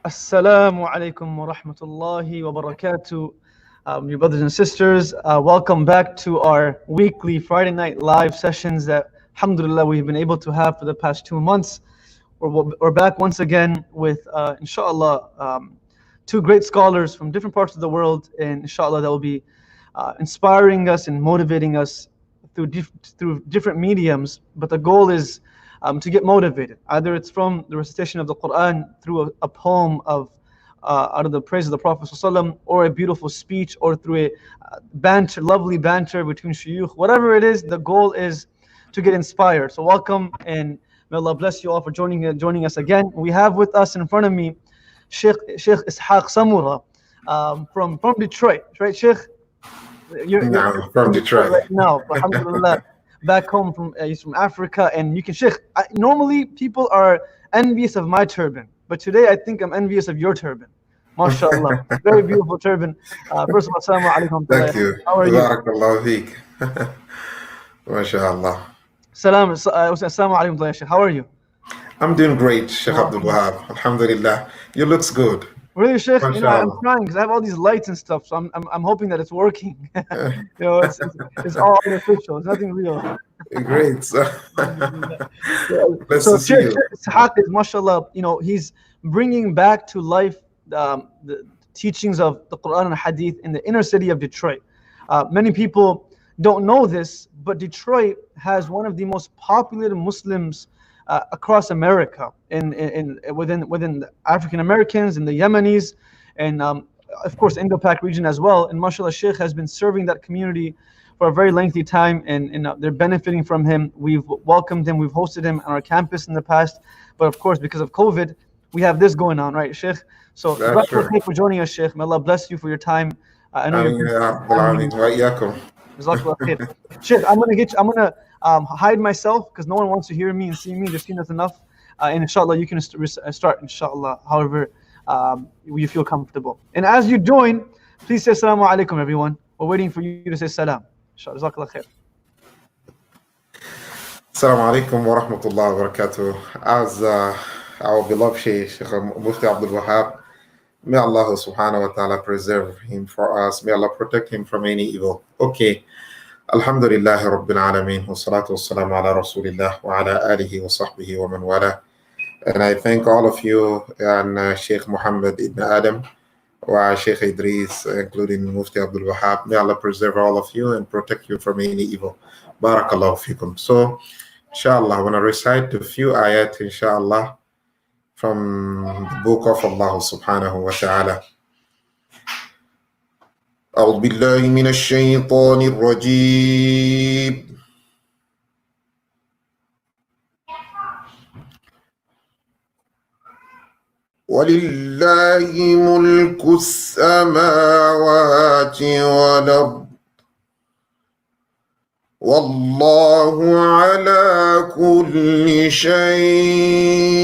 Assalamu alaikum wa rahmatullahi wa barakatuh. Your brothers and sisters, welcome back to our weekly Friday night live sessions that, alhamdulillah, we've been able to have for the past 2 months. We're back once again with, inshallah, two great scholars from different parts of the world, and inshallah, that will be inspiring us and motivating us through different mediums. But the goal is to get motivated. Either it's from the recitation of the Quran through a poem of out of the praise of the Prophet ﷺ, or a beautiful speech, or through a lovely banter between shuyukh. Whatever it is, the goal is to get inspired. So welcome, and may Allah bless you all for joining us again. We have with us in front of me Sheikh Ishaq Samoura from Detroit, right, Sheikh? You're from Detroit right now. Alhamdulillah. Back home he's from Africa, and you can, Sheikh, normally people are envious of my turban, but today I think I'm envious of your turban. MashaAllah. Very beautiful turban. First of all, assalamu alaikum. Thank you. How are you? Barakallahu feek. MashaAllah. Assalamu alaikum, Sheikh. How are you? I'm doing great, Sheikh Abdul Wahab. Alhamdulillah. You looks good. Really, Sheikh? I'm trying because I have all these lights and stuff, so I'm hoping that it's working. It's all artificial. It's nothing real. Great. So to see you. Ishaq is, mashallah, he's bringing back to life the teachings of the Quran and Hadith in the inner city of Detroit. Many people don't know this, but Detroit has one of the most populated Muslims across America, within the African Americans and the Yemenis, and of course Indo-Pak region as well. And mashallah, Sheikh has been serving that community for a very lengthy time, and they're benefiting from him. We've welcomed him, we've hosted him on our campus in the past, but of course because of COVID, we have this going on, right, Sheikh? So thank for joining us, Sheikh. May Allah bless you for your time. I know Sheikh, I'm gonna hide myself because no one wants to hear me and see me. They've seen us enough. And inshallah, you can start, inshallah, however you feel comfortable. And as you join, please say assalamu alaikum, everyone. We're waiting for you to say salam. Inshallah, jazakallah khair. Assalamu alaikum wa rahmatullahi wa barakatuh. As our beloved Sheikh Mufti Abdul Wahab, may Allah subhanahu wa ta'ala preserve him for us. May Allah protect him from any evil. Okay. Alhamdulillahi Rabbil Alameen, wa salatu wa salamu ala Rasulillah wa ala alihi wa sahbihi wa man wala. And I thank all of you and Sheikh Muhammad ibn Adam wa Sheikh Idris, including Mufti Abdul Wahab. May Allah preserve all of you and protect you from any evil. Barakallahu fikum. So, inshallah, I want to recite a few ayat, inshallah, from the book of Allah subhanahu wa ta'ala. أعوذ بالله من الشيطان الرجيم ولله ملك السماوات والأرض والله على كل شيء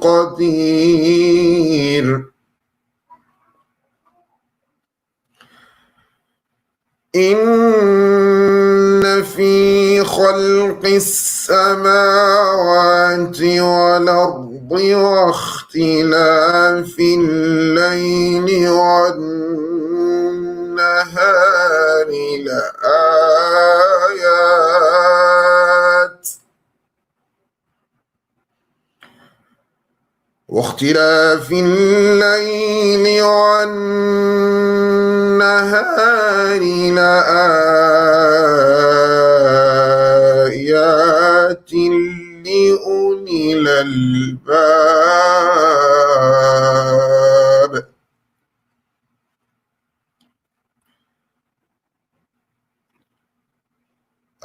قدير إن في خلق السماوات والأرض واختلاف الليل والنهار لآيات واختلاف الليل والنهار لآيات لأولي الألباب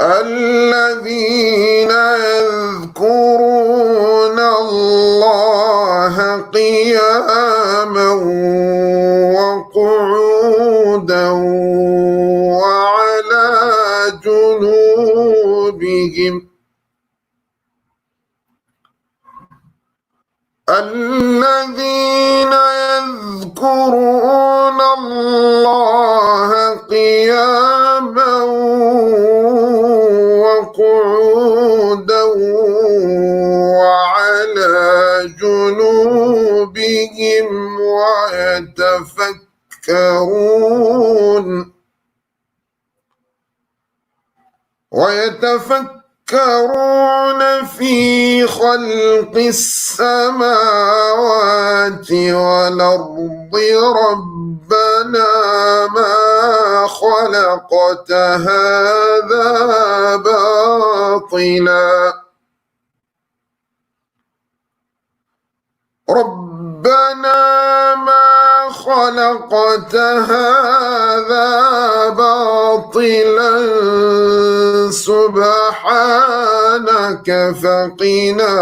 الذين يذكرون الله قياما وقعودا وعلى جنوبهم الذين يتفكرون في خلق السماوات والأرض ربنا ما خلقت هذا باطلا ربنا ما خلقت هذا باطلا سبحانك فقنا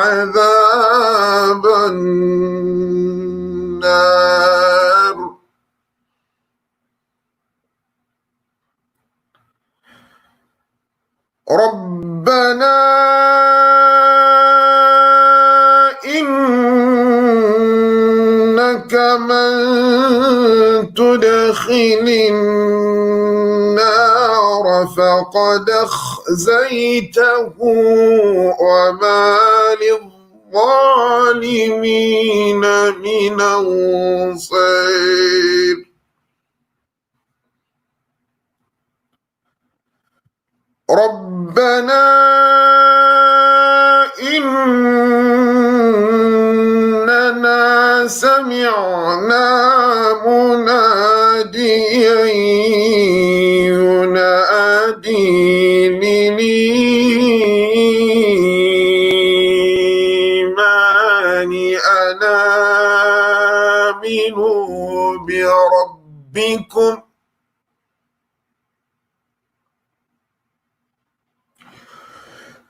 عذاب النار ربنا إنك من تدخل النار فقد أخزيته وما للظالمين من أنصير ربنا إننا سمعنا مناديا ينادي للإيمان أن آمنوا بربكم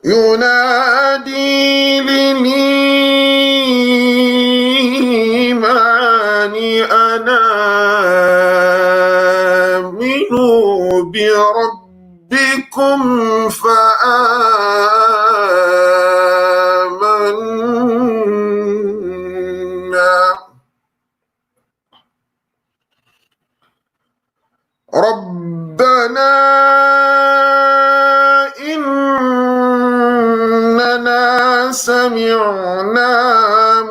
ينادي للإيمان أن آمنوا بربكم فآمنا ربنا إننا سمعنا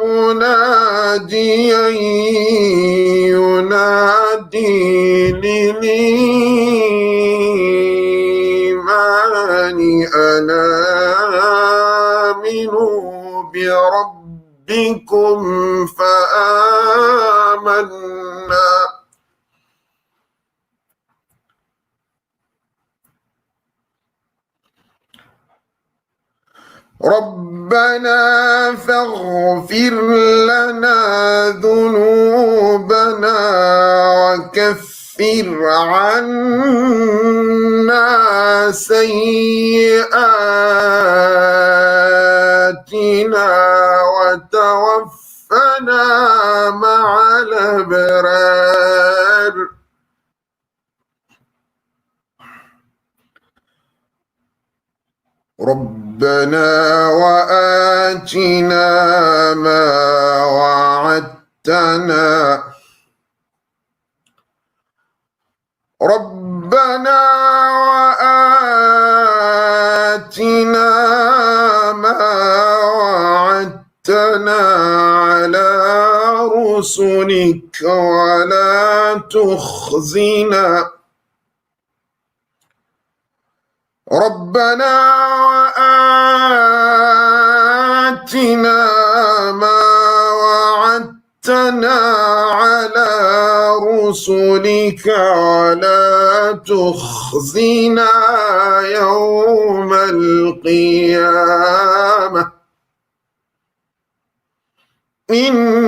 مناديا ينادي للإيمان أن آمنوا بربكم فآمنا ربنا فاغفر لنا ذنوبنا وكفر عنا سيئاتنا وتوفنا مع الأبرار ربنا وآتنا ما وعدتنا ربنا وآتنا ما وعدتنا على رسلك ولا تخزنا ربنا وآتنا ما وعدتنا على رسلك ولا تخزنا يوم القيامة إنك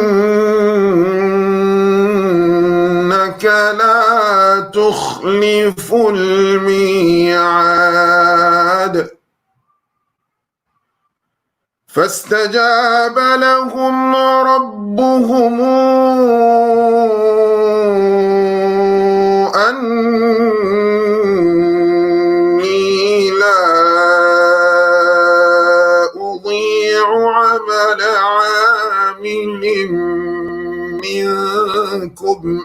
لا تخلف الميعاد فاستجاب لهم ربهم أني لا أضيع عمل عامل منكم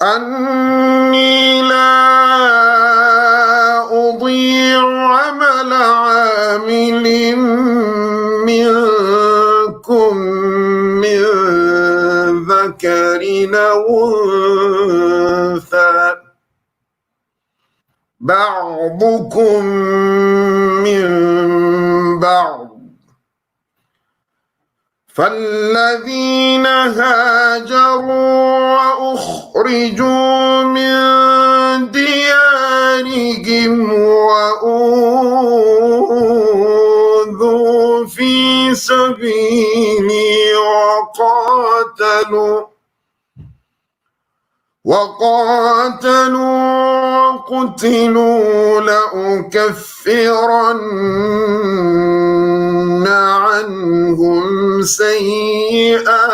أني لا أضيع عمل عامل منكم من ذكر أو أنثى بعضكم من بعض فالذين هاجروا وأخرجوا من ديارهم وأوذوا في سبيلي وقاتلوا وقتلوا لأكفرن عنهم سيئاتهم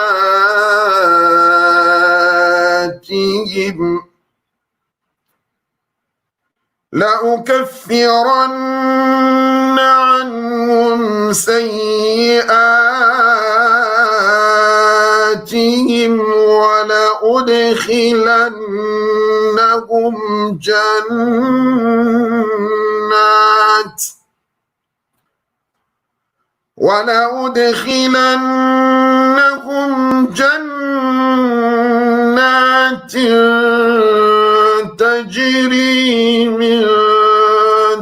ولأدخلنهم جنات تجري من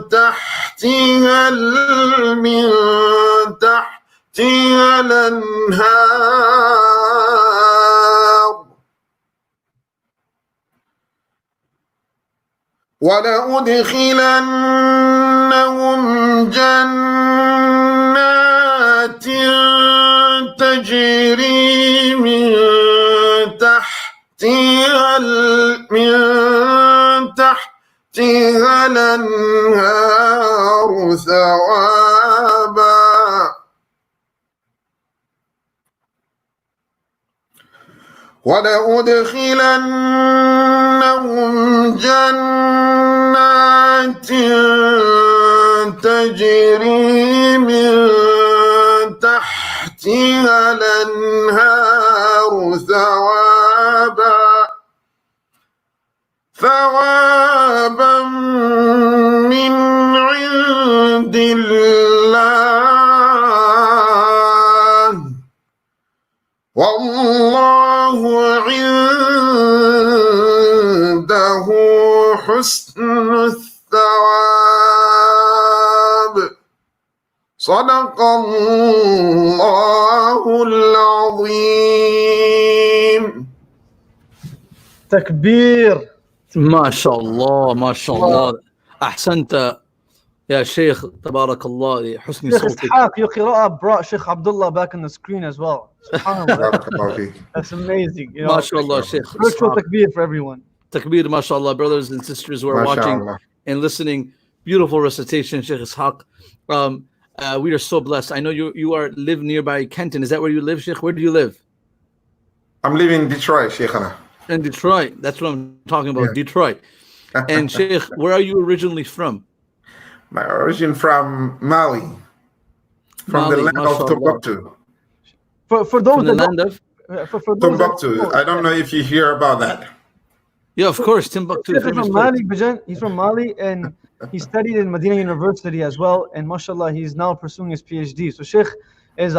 تحتها الأنهار ولأدخلنهم جنات تجري من تحتها الأنهار ثوابا ولأدخلنهم جنات تجري من تحتها الأنهار ثوابا من عند الله والله عنده حسن الثواب صدق الله العظيم. تكبير. ما شاء الله ما شاء الله. أحسنت يا شيخ تبارك الله حسن Sheikh صوتك. Ishaq, your qira'ah brought Sheikh Abdullah back on the screen as well. SubhanAllah. That's amazing. You know, ما شاء الله Sheikh. virtual takbir for everyone. Takbir, mashallah, brothers and sisters who are watching and listening. Beautiful recitation, Sheikh Ishaq. We are so blessed. I know you live nearby Kenton. Is that where you live, Sheikh? Where do you live? I'm living in Detroit, Sheikhana. In Detroit. That's what I'm talking about, Yeah. Detroit. And Sheikh, where are you originally from? My origin from Mali, from Mali, the land of mashallah. Timbuktu. For those From the that land of? for those that Timbuktu. I don't know if you hear about that. Yeah, of course, Timbuktu. Sheikh is famous from place. Mali, Bajan. He's from Mali and he studied in Medina University as well. And mashallah, he's now pursuing his PhD. So Sheikh is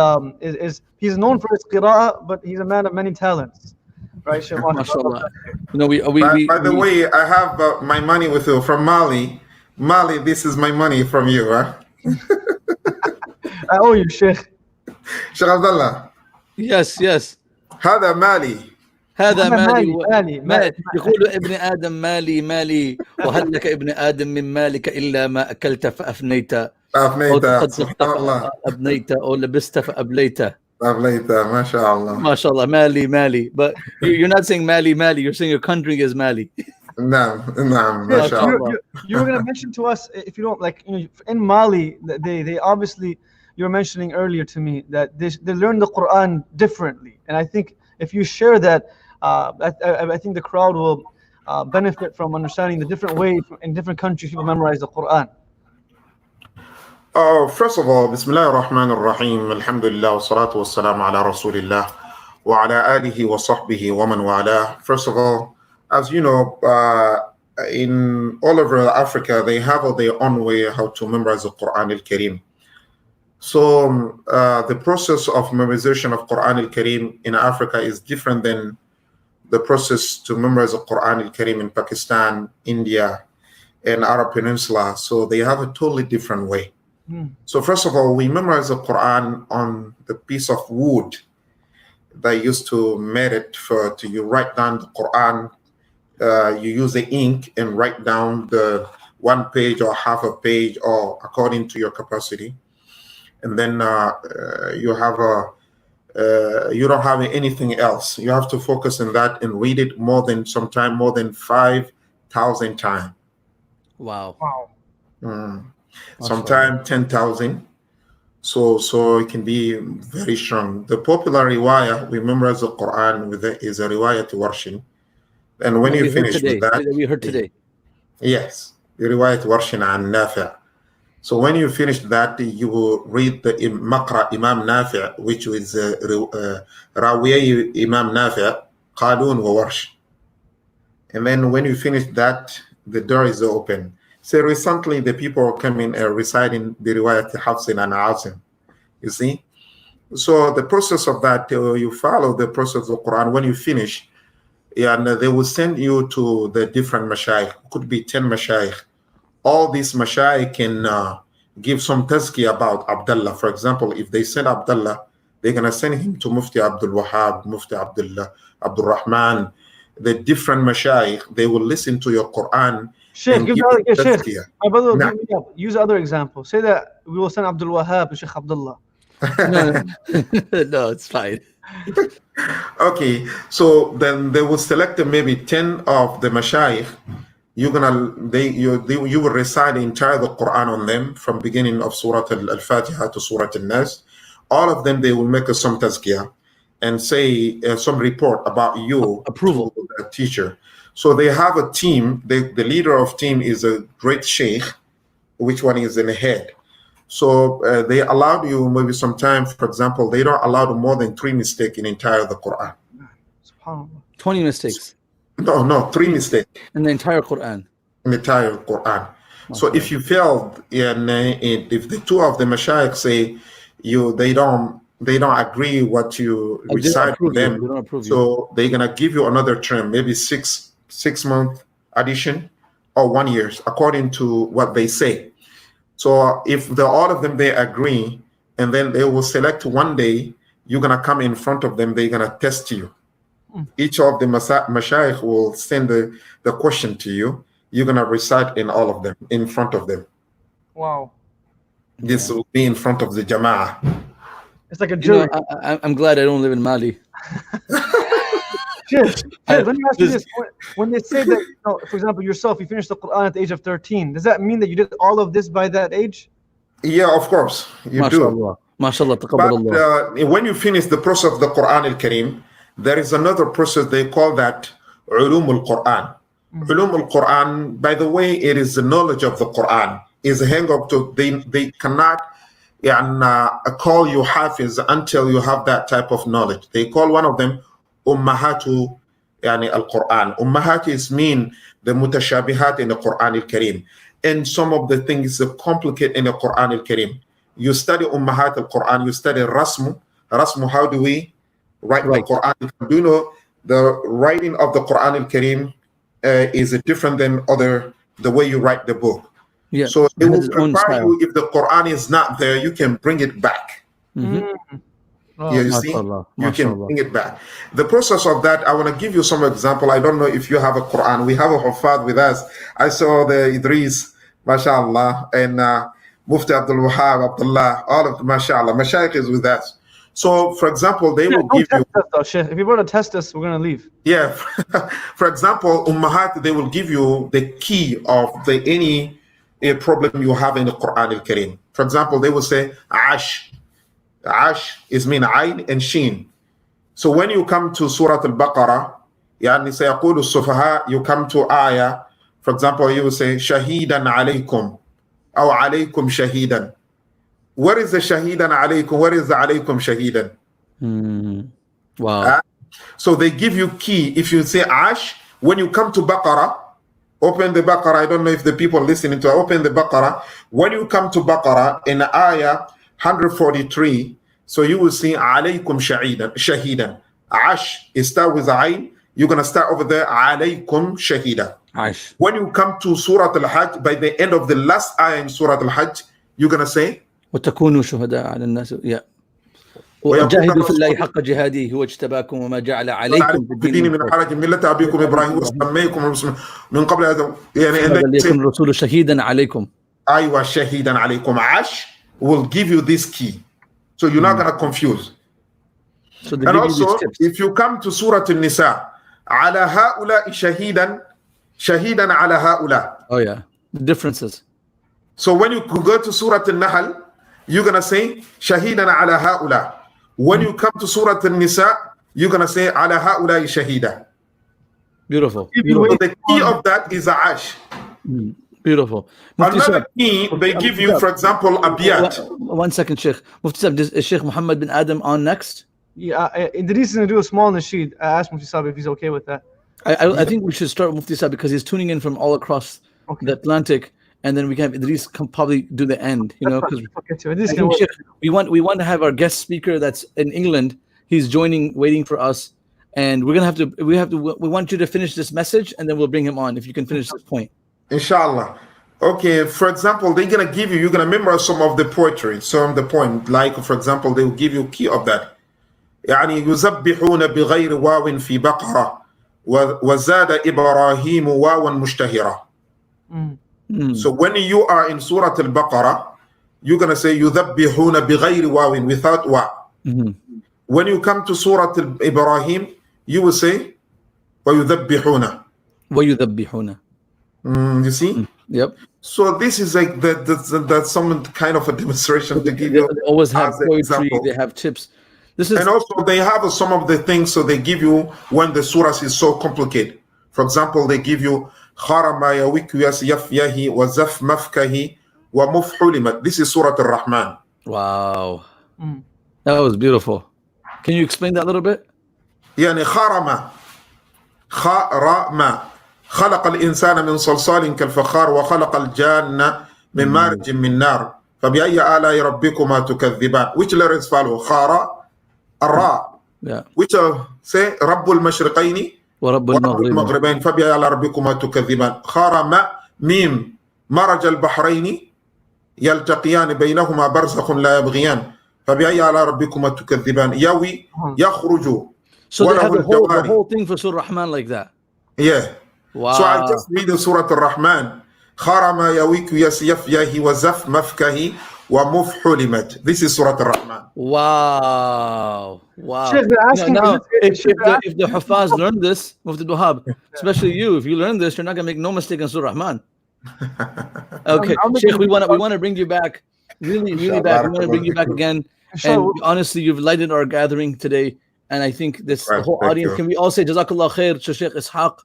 he's known for his qira'ah, but he's a man of many talents. Right, Sheikh? Mashallah. You know, By the way, I have my money with you from Mali. Mali, this is my money from you, huh? I owe you, Sheikh. Sheikh Abdullah. Yes. هذا مالي. هذا مالي. يقول ابن آدم مالي وهل لك ابن آدم من مالك إلا ما أكلت فأفنيت أو تصدقت فأبنيت أو لبست فأبليت. ما شاء الله. ما شاء الله مالي. But you're not saying Mali. You're saying your country is Mali. نعم ما شاء الله. You were going to mention to us, if you don't, like, you know, in Mali, they obviously, you were mentioning earlier to me that they learn the Quran differently. And I think if you share that, I think the crowd will benefit from understanding the different ways in different countries people memorize the Quran. First of all, Bismillah ar-Rahman ar-Rahim, Alhamdulillah, wa salatu wa salam ala Rasulillah, wa ala alihi wa sahbihi wa man wala. First of all, as you know, in all over Africa, they have their own way how to memorize the Quran al-Kareem. So the process of memorization of Quran al-Kareem in Africa is different than the process to memorize the Quran al-Kareem in Pakistan, India, and Arab Peninsula. So they have a totally different way. So first of all, we memorize the Quran on the piece of wood they used to made it for to you write down the Quran. You use the ink and write down the 1 page or half a page or according to your capacity. And then you have you don't have anything else. You have to focus on that and read it more than 5,000 times. Wow. Sometimes 10,000. So it can be very strong. The popular riwayah, we memorize the Quran is a riwayah to Warshin. And when you finish with that, we heard today. Yes, the riwayah to Warshin and Nafi'. So when you finish that, you will read the Maqra Imam Nafi', which is Rawiyah Imam Nafi', Qalun wa Warsh. And then when you finish that, the door is open. So recently, the people are coming reciting the riwayat Hafsin and Asim. You see? So the process of that, you follow the process of Quran. When you finish, and they will send you to the different mashayikh. Could be 10 mashayikh. All these mashayikh can give some tazkiyah about Abdullah. For example, if they send Abdullah, they're going to send him to Mufti Abdul Wahab, Mufti Abdul Rahman, the different mashayikh. They will listen to your Quran. Sheikh, Sheikh, my brother will give me up. Use other example. Say that we will send Abdul Wahab to Sheikh Abdullah. No, it's fine. Okay, so then they will select maybe 10 of the mashayikh. You will recite the entire the Quran on them from beginning of Surah Al-Fatiha to Surah Al-Nas. All of them, they will make some tazkiyah and say some report about you. Approval. To the teacher. So they have a team. The leader of team is a great sheikh, which one is in the head. So they allowed you maybe sometime, for example, they don't allow more than 3 mistakes in entire the Quran. 20 mistakes. No, 3 mistakes. In the entire Quran. In the entire Quran. Okay. So if you failed, and if the 2 of the mashayikh say they don't agree what you recite to them, so they're gonna give you another term, maybe 6 month addition or 1 year, according to what they say. So if all of them they agree, and then they will select one day, you're gonna come in front of them. They're gonna test you. Each of the mashayikh will send the question to you. You're gonna recite in all of them, in front of them. Wow. This will be in front of the jama'ah. It's like a jury. I'm glad I don't live in Mali. Let me ask you this. When they say that, for example, yourself, you finished the Quran at the age of 13, does that mean that you did all of this by that age? Yeah, of course. You do. MashaAllah, but when you finish the process of the Quran al-Kareem, there is another process they call that Ulum al-Quran. Ulum al-Quran, by the way, it is the knowledge of the Quran. Is a hang up to they cannot call you Hafiz until you have that type of knowledge. They call one of them Ummahatu al-Quran. Ummahat is mean the mutashabihat in the Quran al-Kareem. And some of the things are complicated in the Quran al-Kareem. You study Ummahat al-Quran, you study Rasmu. Rasmu, how do we write the Quran? Do you know the writing of the Quran al-Kareem is different than the way you write the book. Yeah. So it will prepare you if the Quran is not there, you can bring it back. You see, you can bring it back. The process of that, I want to give you some example. I don't know if you have a Quran. We have a Hufad with us. I saw the Idris, mashallah, and Mufti Abdul Wahab, Abdullah, all of the mashallah. Mashaykh is with us. So, for example, they will give you. If you want to test us, we're going to leave. Yeah. For example, Ummahat, they will give you the key of any problem you have in the Quran al-Kareem. For example, they will say, Ash. Ash is mean Ayn and Sheen. So when you come to Surah Al-Baqarah, يعني سيقول السفهاء, you come to ayah, for example, you will say, Shahidan alaykum, or alaykum shahidan. Where is the shahidan alaykum? Where is the alaykum shahidan? Wow. So they give you key. If you say Ash, when you come to Baqarah, open the Baqarah. I don't know if the people listening to open the Baqarah. When you come to Baqarah in ayah 143, so you will see alaykum shahidan. Ash is start with Ayn. You're gonna start over there alaykum shahida. Aish. When you come to Surah Al-Hajj, by the end of the last ayah in Surah Al-Hajj, you're going to say, وتكونوا شهداء على الناس. Yeah. ويقول وجاهدوا في الله الرسول حق جهاده هو اجتباكم وما جعل عليكم في في الدين الدين من حرج ملة أبيكم إبراهيم وسميكم المسلمين من قبل هذا يعني ليكن الرسول شهيدا عليكم. أيوة شهيدا عليكم. Ash will give you this key, so you're not going to confuse. So and also, if you come to Surah An-Nisa, على هؤلاء شهيدا على هؤلاء. Oh yeah, the differences. So when you go to Surah An-Nahl, you're going to say شهيدا على هؤلاء. When you come to Surah An-Nisa, you're going to say على هؤلاء شهيدا. Beautiful. So the key of that is Ash. Beautiful. Another key, they give you, for example, abiyat. 1 second, Sheikh. Mufti Sab, is Sheikh Muhammad bin Adam on next? Yeah, Idris is going to do a small nasheed. I asked Mufti Sab if he's okay with that. I think we should start with Mufti Sab because he's tuning in from all across the Atlantic, and then we can have Idris probably do the end. You know, because we want to have our guest speaker that's in England. He's joining, waiting for us, and we want you to finish this message, and then we'll bring him on if you can finish this point. Inshallah. Okay, for example, you're going to memorize some of the poetry, some of the poem. Like, for example, they will give you a key of that. يعني يذبحون بغير واو في بقرة وزاد إبراهيم واوا مشتهرة. So when you are in Surah Al-Baqarah, you're going to say يذبحون بغير واو, without wa. When you come to Surah Ibrahim, you will say ويذبحون. ويذبحون. You see? Yep. So this is like that's some kind of a demonstration to give you. They always have poetry. Example. They have tips. And also they have some of the things. So they give you when the surah is so complicated. For example, they give you خَرَمَا يَوِكُ يَفْيَهِ وَزَفْ مَفْكَهِ وَمُفْحُلِمَتْ. This is Surah Ar-Rahman. Wow. That was beautiful. Can you explain that a little bit? يعني خَرَمَا خلق الإنسان من صلصال كالفخار وخلق الجان من مارج من نار فبأي آلاء ربكما تكذبان. Which letters follow? خارا الراء. Which say رب المشرقين ورب المغربين فبأي آلاء ربكما تكذبان. خارا ميم مرج البحرين يلتقيان بينهما برزخ لا يبغيان فبأي آلاء ربكما تكذبان. يوي يخرج. So they have the whole thing for Surah Rahman like that. Yeah. Wow. So I just read the Surah Ar-Rahman. خَرَمَا يَوِكُ يَفْيَهِ وَزَفْ مَفْكَهِ وَمُفْحُلِمَتْ. This is Surah Ar-Rahman. Wow. Sheikh, they're asking now, if the Hufaz learn this, Mufti Wahab, especially you, if you learn this, you're not going to make no mistake in Surah Rahman. Okay. Sheikh, we want to bring you back. Really back. We want to bring you back again. And honestly, you've lighted our gathering today. And I think this whole audience, can we all say Jazakallah khair to Sheikh Ishaq,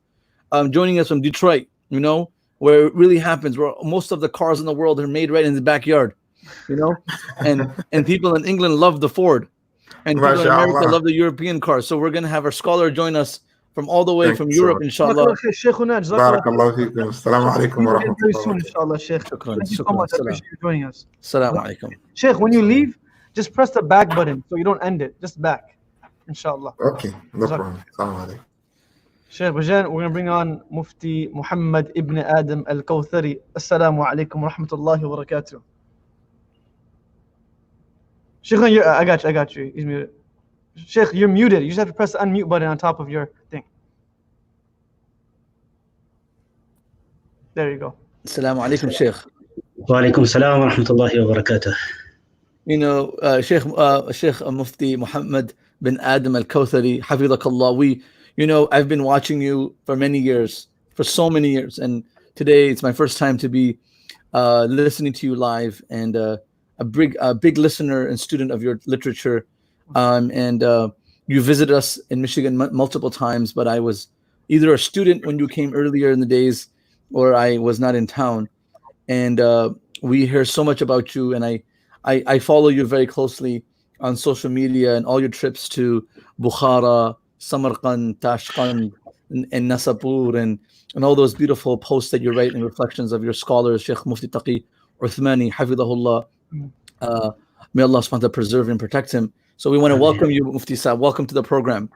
joining us from Detroit, you know, where it really happens, where most of the cars in the world are made right in the backyard, you know, and people in England love the Ford, and people in America love the European cars. So we're going to have our scholar join us from all the way from Europe, inshallah. Barakallahu feekum. Assalamu alaikum wa rahmatullah. Inshallah, Sheikh. Thank you so much. I appreciate you joining us. Assalamu alaikum. Sheikh, when you leave, just press the back button so you don't end it. Just back. Inshallah. Okay, no problem. Assalamu alaikum. Sheikh Bajan, we're going to bring on Mufti Muhammad ibn Adam Al-Kawthari. Assalamu alaikum wa rahmatullahi wa barakatuh. Sheikh, I got you. He's muted. Sheikh, you're muted. You just have to press the unmute button on top of your thing. There you go. Assalamu alaikum, Sheikh. Wa alaikum assalam wa rahmatullahi wa barakatuh. You know, Sheikh Mufti Muhammad bin Adam Al-Kawthari, Hafidhakallah, I've been watching you for many years, for so many years. And today it's my first time to be listening to you live, and a big listener and student of your literature. And you visited us in Michigan multiple times, but I was either a student when you came earlier in the days, or I was not in town. And we hear so much about you, and I follow you very closely on social media and all your trips to Bukhara, Samarkand, Tashkent, and Nasapur, and all those beautiful posts that you write and reflections of your scholars, Sheikh Mufti Taqi Uthmani, Hafidhahullah. May Allah subhanahu wa ta'ala preserve and protect him. So we want to welcome you, Mufti Sahib. Welcome to the program.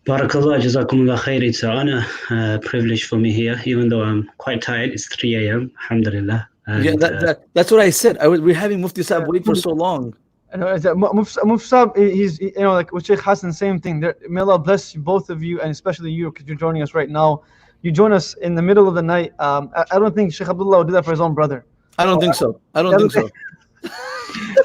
Barakallah, Jazakumullah khair. It's an honor, privilege for me here, even though I'm quite tired. It's 3 a.m. Alhamdulillah. And, yeah, that's what I said. We're having Mufti Saab wait for so long. And Mufti Saab, he's, you know, like with Sheikh Hassan, same thing. May Allah bless you, both of you, and especially you, because you're joining us right now. You join us in the middle of the night. I don't think Sheikh Abdullah would do that for his own brother. I don't think so. I don't think so.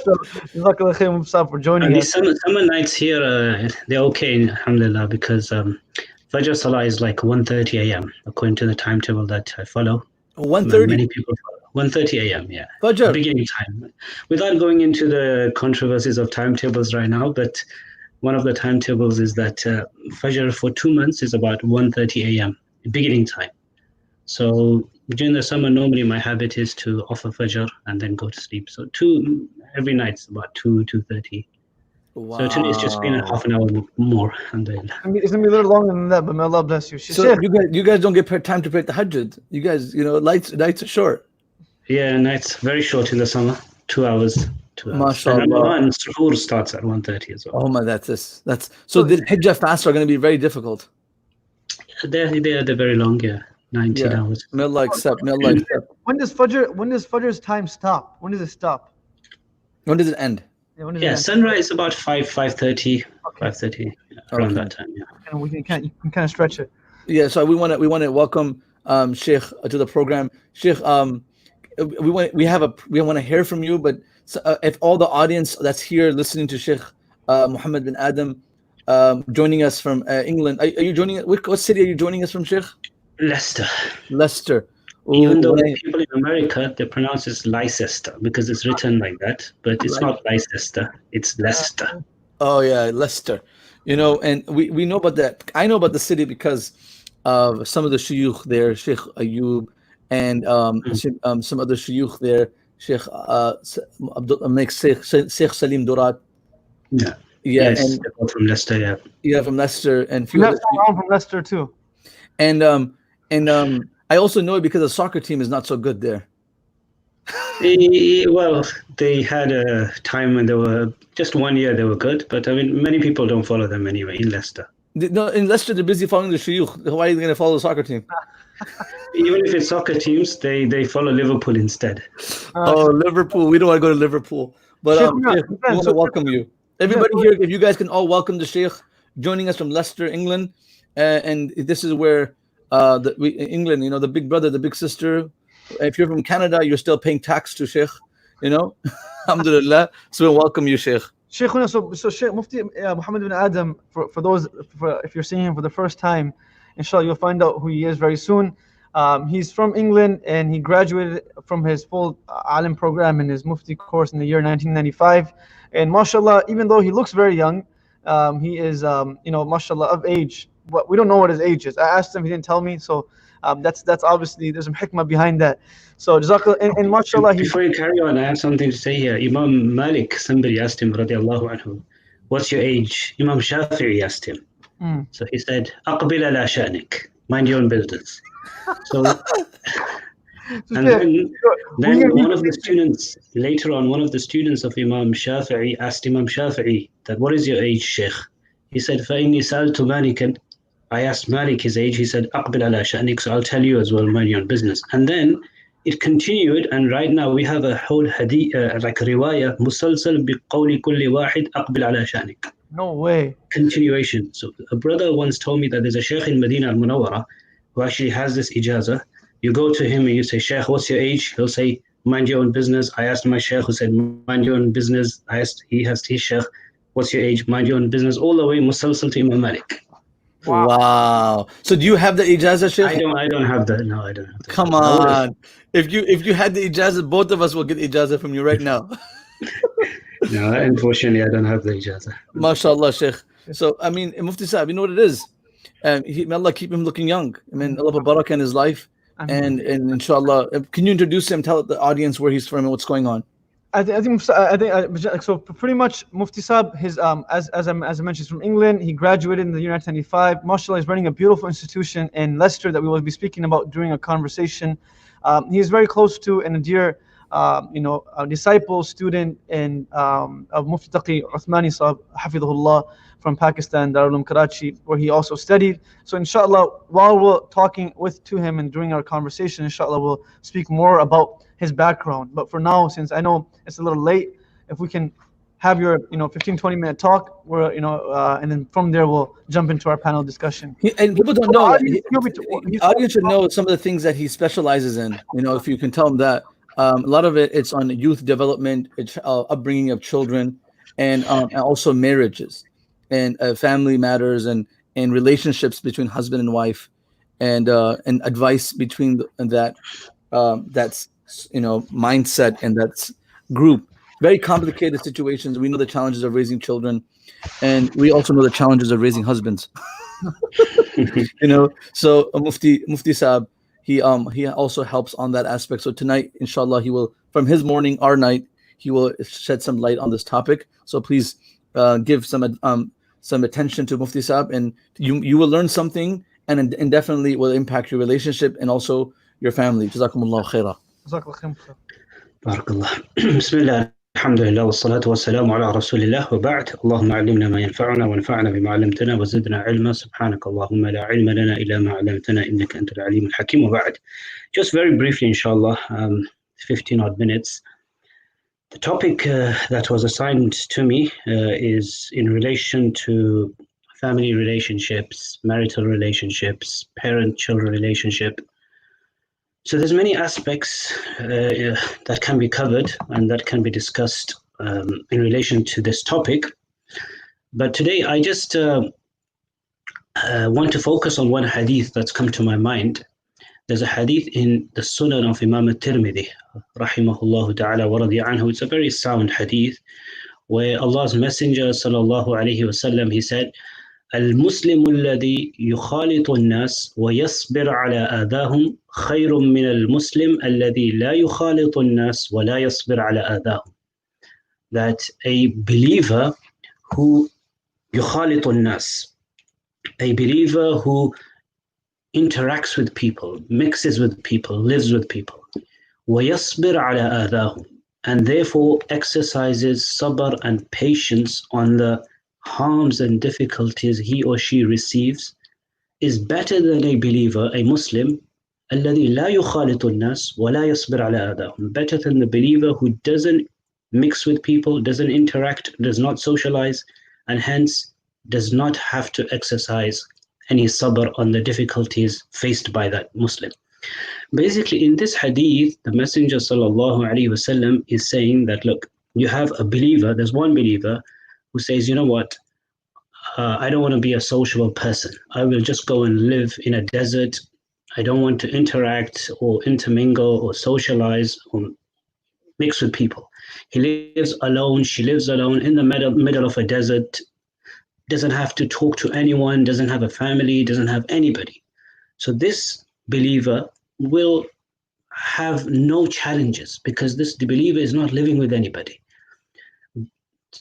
So, Jazakallah khair, Mufti Saab, for joining and us. these summer nights here, they're okay, alhamdulillah, because Fajr Salah is like 1:30 a.m. according to the timetable that I follow. 1:30. Many people follow 1:30 a.m. Yeah, Fajr. Beginning time. Without going into the controversies of timetables right now, but one of the timetables is that Fajr for 2 months is about 1:30 a.m. beginning time. So during the summer, normally my habit is to offer Fajr and then go to sleep. So every night is about 2:30. Wow. So today it's just been a half an hour more. Alhamdulillah. I mean, it's gonna be a little longer than that, but may Allah bless you. So you guys don't get time to pray the Hajj. You guys, you know, nights are short. Yeah, nights very short in the summer. 2 hours. 2 hours. And Ramadan suhoor starts at 1:30 as well. Oh my, that's so the Hijjah fasts are going to be very difficult. They're very long, yeah. 19 hours. May Allah accept. When does Fajr's time stop? When does it stop? When does it end? Yeah, sunrise about 5:30, 5:30 around that time. Yeah. And you can kind of stretch it. Yeah, so we want to welcome Sheikh to the program. Sheikh, we want to hear from you, but if all the audience that's here listening to Sheikh Muhammad bin Adam joining us from England, are you joining? What city are you joining us from, Sheikh? Leicester. Even though people in America, they pronounce it Leicester because it's written like that, but it's not Leicester, it's Leicester. Oh yeah, Leicester. You know, and we know about that. I know about the city because of some of the shuyukh there, Sheikh Ayub, and some other shuyukh there, Sheikh Sheikh Salim Durat. Yeah. Yes, and from Leicester, yeah. Yeah, from Leicester, and few others from Leicester too. And I also know it because the soccer team is not so good there. Well, they had a time when they were just 1 year they were good, but I mean many people don't follow them anyway in Leicester. No, in Leicester they're busy following the shuyukh. Why are you going to follow the soccer team? Even if it's soccer teams, they follow Liverpool instead. Oh, Liverpool! We don't want to go to Liverpool, but Sheikh, we want to welcome you. Everybody here, if you guys can all welcome the Sheikh joining us from Leicester, England, and this is where England, you know, the big brother, the big sister. If you're from Canada, you're still paying tax to Sheikh, you know. Alhamdulillah. So we welcome you, Sheikh. Sheikhuna, so Sheikh Mufti Muhammad bin Adam, for those, if you're seeing him for the first time, inshallah you'll find out who he is very soon. He's from England and he graduated from his full alim program in his Mufti course in the year 1995. And mashallah, even though he looks very young, he is, you know, mashallah, of age. But we don't know what his age is. I asked him, he didn't tell me. So that's obviously, there's some hikmah behind that. So jazakallah, and mashallah. Before you carry on, I have something to say here. Imam Malik, somebody asked him, radiallahu anhu, what's your age? Imam Shafi'i asked him. So he said, aqbil ala sha'nik, mind your own business. So, and then one of the students, later on, one of the students of Imam Shafi'i asked Imam Shafi'i that, what is your age, Sheikh? He said, فَإِنِّي سَأَلْتُ مَالِكًا, I asked Malik his age. He said, أَقْبِلْ عَلَى شَأْنِكَ, so I'll tell you as well, mind your own business. And then it continued, and right now we have a whole hadith, like a riwayah, مُسَلْسَلْ بِقَوْلِ كُلِّ وَاحِدْ أَقْبِلْ عَلى شَأْنِكَ. No way. Continuation. So a brother once told me that there's a Sheikh in Medina Al-Munawwara who actually has this ijazah. You go to him and you say, Sheikh, what's your age? He'll say, mind your own business. I asked my Sheikh, who said, mind your own business. He asked his Sheikh, what's your age? Mind your own business. All the way musalsal to Imam Malik. Wow. So do you have the ijazah, Sheikh? I don't have that. No, I don't have that. Come on. If you had the ijazah, both of us will get ijazah from you right now. No, unfortunately, I don't have the ijazah. MashaAllah, Sheikh. So, I mean, Mufti Saab, you know what it is? May Allah keep him looking young. I mean, Allah put barakah in his life. And inshallah, can you introduce him, tell the audience where he's from and what's going on? I think so. Pretty much, Mufti Saab, his as I mentioned, he's from England. He graduated in the year 1995. Mashallah, he's running a beautiful institution in Leicester that we will be speaking about during a conversation. He is very close to and a dear a disciple, student, and of Mufti Taqi Uthmani Sahib, Hafidhullah, from Pakistan, Darul Karachi, where he also studied. So inshallah, while we're talking to him and during our conversation, inshallah, we'll speak more about his background. But for now, since I know it's a little late, if we can have your 15-20 minute talk, where and then from there we'll jump into our panel discussion. And people don't know the audience should know some of the things that he specializes in. If you can tell them that. A lot of it's on youth development, upbringing of children, and also marriages and family matters and relationships between husband and wife, and advice between that's mindset and that's group. Very complicated situations. We know the challenges of raising children, and we also know the challenges of raising husbands. So Mufti Saab, he also helps on that aspect. So tonight, inshallah, he will, from his morning, our night, he will shed some light on this topic. So please give some attention to Mufti Saab, and you will learn something, and definitely will impact your relationship and also your family. Jazakumullah khairah. Barakallah. Bismillah. الحمد لله والصلاة والسلام على رسول الله وبعد اللهم علمنا ما ينفعنا وانفعنا بما علمتنا وزدنا علما سبحانك اللهم لا علم لنا إلا ما علمتنا إنك أنت العليم الحكيم وبعد. Just very briefly, inshallah, 15 odd minutes. The topic that was assigned to me is in relation to family relationships, marital relationships, parent-children relationship. So there's many aspects that can be covered and that can be discussed in relation to this topic. But today I just want to focus on one hadith that's come to my mind. There's a hadith in the Sunan of Imam al-Tirmidhi, rahimahullah ta'ala wa radiya anhu. It's a very sound hadith where Allah's Messenger sallallahu alayhi wasallam, he said, المسلم الذي يخالط الناس ويصبر على آذاهم خير من المسلم الذي لا يخالط الناس ولا يصبر على آذاهم. That a believer who يخالط الناس, a believer who interacts with people, mixes with people, lives with people, ويصبر على آذاهم, and therefore exercises sabr and patience on the harms and difficulties he or she receives, is better than a believer, a Muslim, الذي لا يخالط الناس ولا يصبر على آذاهم, better than the believer who doesn't mix with people, doesn't interact, does not socialize, and hence does not have to exercise any sabr on the difficulties faced by that Muslim. Basically, in this hadith, the Messenger sallallahu alaihi wasallam is saying that, look, you have a believer, there's one believer who says, you know what, I don't want to be a sociable person. I will just go and live in a desert. I don't want to interact or intermingle or socialize or mix with people. He lives alone, she lives alone in the middle of a desert, doesn't have to talk to anyone, doesn't have a family, doesn't have anybody. So this believer will have no challenges because the believer is not living with anybody.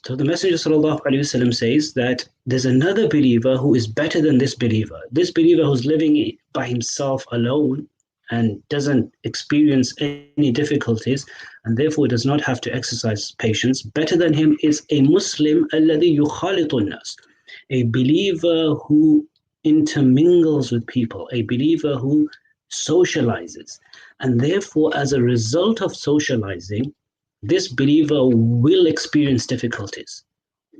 So the Messenger ﷺ says that there's another believer who is better than this believer. This believer who's living by himself alone and doesn't experience any difficulties and therefore does not have to exercise patience. Better than him is a Muslim الذي يخالط الناس, a believer who intermingles with people, a believer who socializes. And therefore, as a result of socializing, this believer will experience difficulties.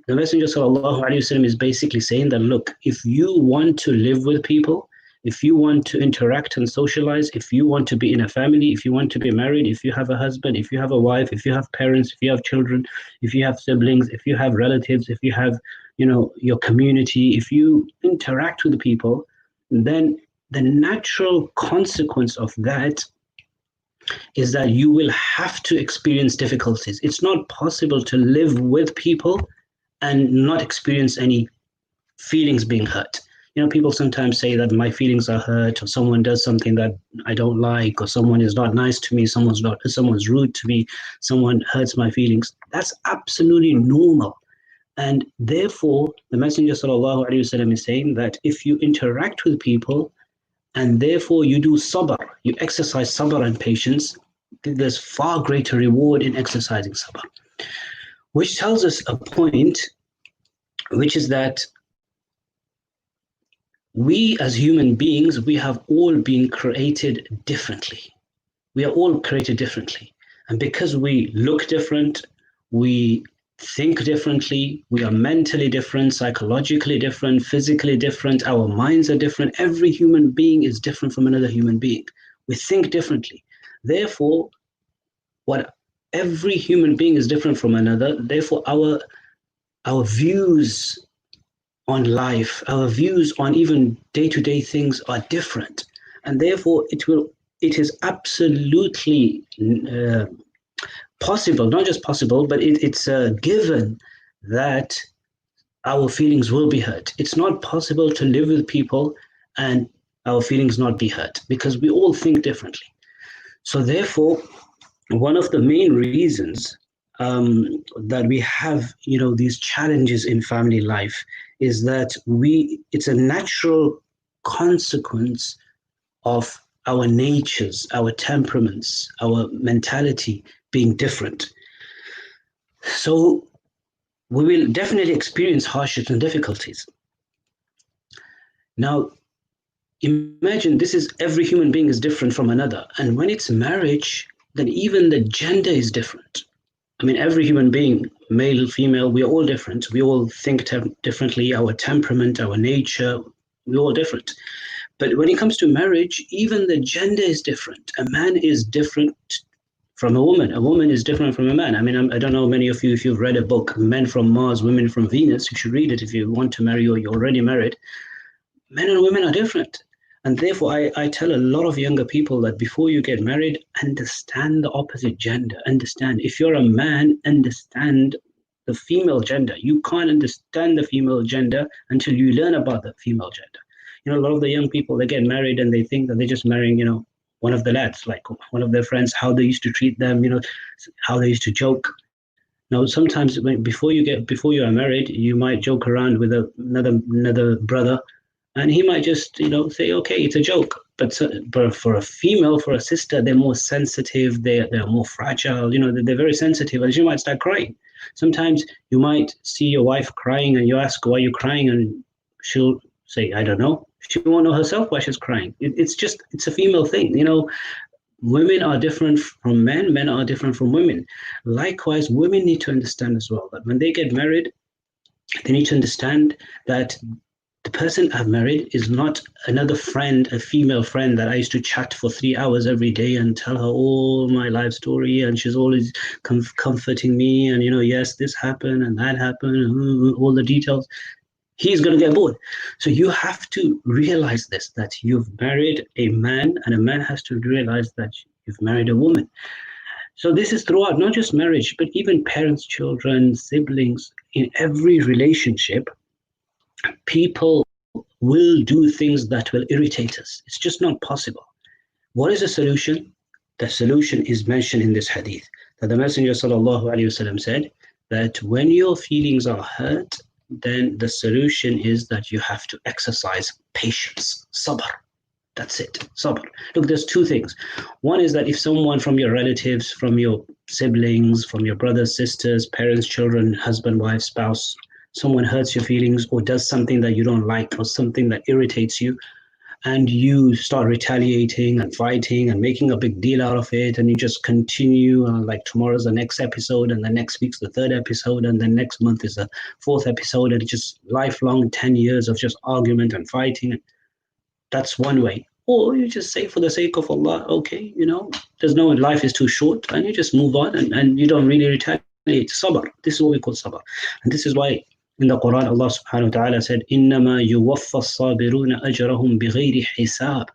The Messenger ﷺ is basically saying that, look, if you want to live with people, if you want to interact and socialize, if you want to be in a family, if you want to be married, if you have a husband, if you have a wife, if you have parents, if you have children, if you have siblings, if you have relatives, if you have, your community, if you interact with people, then the natural consequence of that is that you will have to experience difficulties. It's not possible to live with people and not experience any feelings being hurt. People sometimes say that my feelings are hurt, or someone does something that I don't like, or someone is not nice to me, someone's rude to me, someone hurts my feelings. That's absolutely normal. And therefore, the Messenger ﷺ is saying that if you interact with people, and therefore you do sabr, you exercise sabr and patience, There's far greater reward in exercising sabr. Which tells us a point, which is that we as human beings, we have all been created differently. We are all created differently. And because we look different, we think differently, we are mentally different, psychologically different, physically different, our minds are different. Every human being is different from another human being. We think differently. Therefore, every human being is different from another. Therefore, our views on life, our views on even day-to-day things are different. And therefore, it is absolutely possible, not just possible, but it's a given that our feelings will be hurt. It's not possible to live with people and our feelings not be hurt, because we all think differently. So therefore, one of the main reasons that we have, these challenges in family life is that it's a natural consequence of our natures, our temperaments, our mentality being different. So we will definitely experience hardships and difficulties. Now, imagine every human being is different from another. And when it's marriage, then even the gender is different. I mean, every human being, male, female, we are all different. We all think differently. Our temperament, our nature, we're all different. But when it comes to marriage, even the gender is different. A man is different from a woman. A woman is different from a man. I mean, I don't know many of you, if you've read a book, Men from Mars, Women from Venus, you should read it if you want to marry or you're already married. Men and women are different. And therefore, I tell a lot of younger people that before you get married, understand the opposite gender. Understand. If you're a man, understand the female gender. You can't understand the female gender until you learn about the female gender. A lot of the young people, they get married and they think that they're just marrying, one of the lads, like one of their friends, how they used to treat them, how they used to joke. Now, sometimes before you are married, you might joke around with another brother, and he might just, say, okay, it's a joke. But for a female, for a sister, they're more sensitive, they're more fragile, they're very sensitive, and she might start crying. Sometimes you might see your wife crying and you ask, why are you crying? And she'll say, I don't know. She won't know herself why she's crying. It's a female thing. Women are different from men are different from women. Likewise, women need to understand as well that when they get married, they need to understand that the person I've married is not another friend, a female friend that I used to chat for 3 hours every day and tell her all my life story, and she's always comforting me, and yes, this happened and that happened, all the details. He's going to get bored. So you have to realize this, that you've married a man, and a man has to realize that you've married a woman. So this is throughout, not just marriage, but even parents, children, siblings. In every relationship, people will do things that will irritate us. It's just not possible. What is the solution? The solution is mentioned in this hadith, that the Messenger ﷺ said that when your feelings are hurt, then the solution is that you have to exercise patience, sabr. That's it, sabr. Look, there's two things. One is that if someone from your relatives, from your siblings, from your brothers, sisters, parents, children, husband, wife, spouse, someone hurts your feelings or does something that you don't like or something that irritates you, and you start retaliating and fighting and making a big deal out of it, and you just continue, like tomorrow's the next episode, and the next week's the third episode, and then next month is the fourth episode, and it's just lifelong 10 years of just argument and fighting. That's one way. Or you just say, for the sake of Allah, okay, there's no, life is too short, and you just move on, and you don't really retaliate. Sabr. This is what we call sabr. And this is why in the Quran, Allah subhanahu wa ta'ala said, إِنَّمَا يُوَفَّى الصَّابِرُونَ أَجْرَهُمْ بِغَيْرِ حِسَابٍ.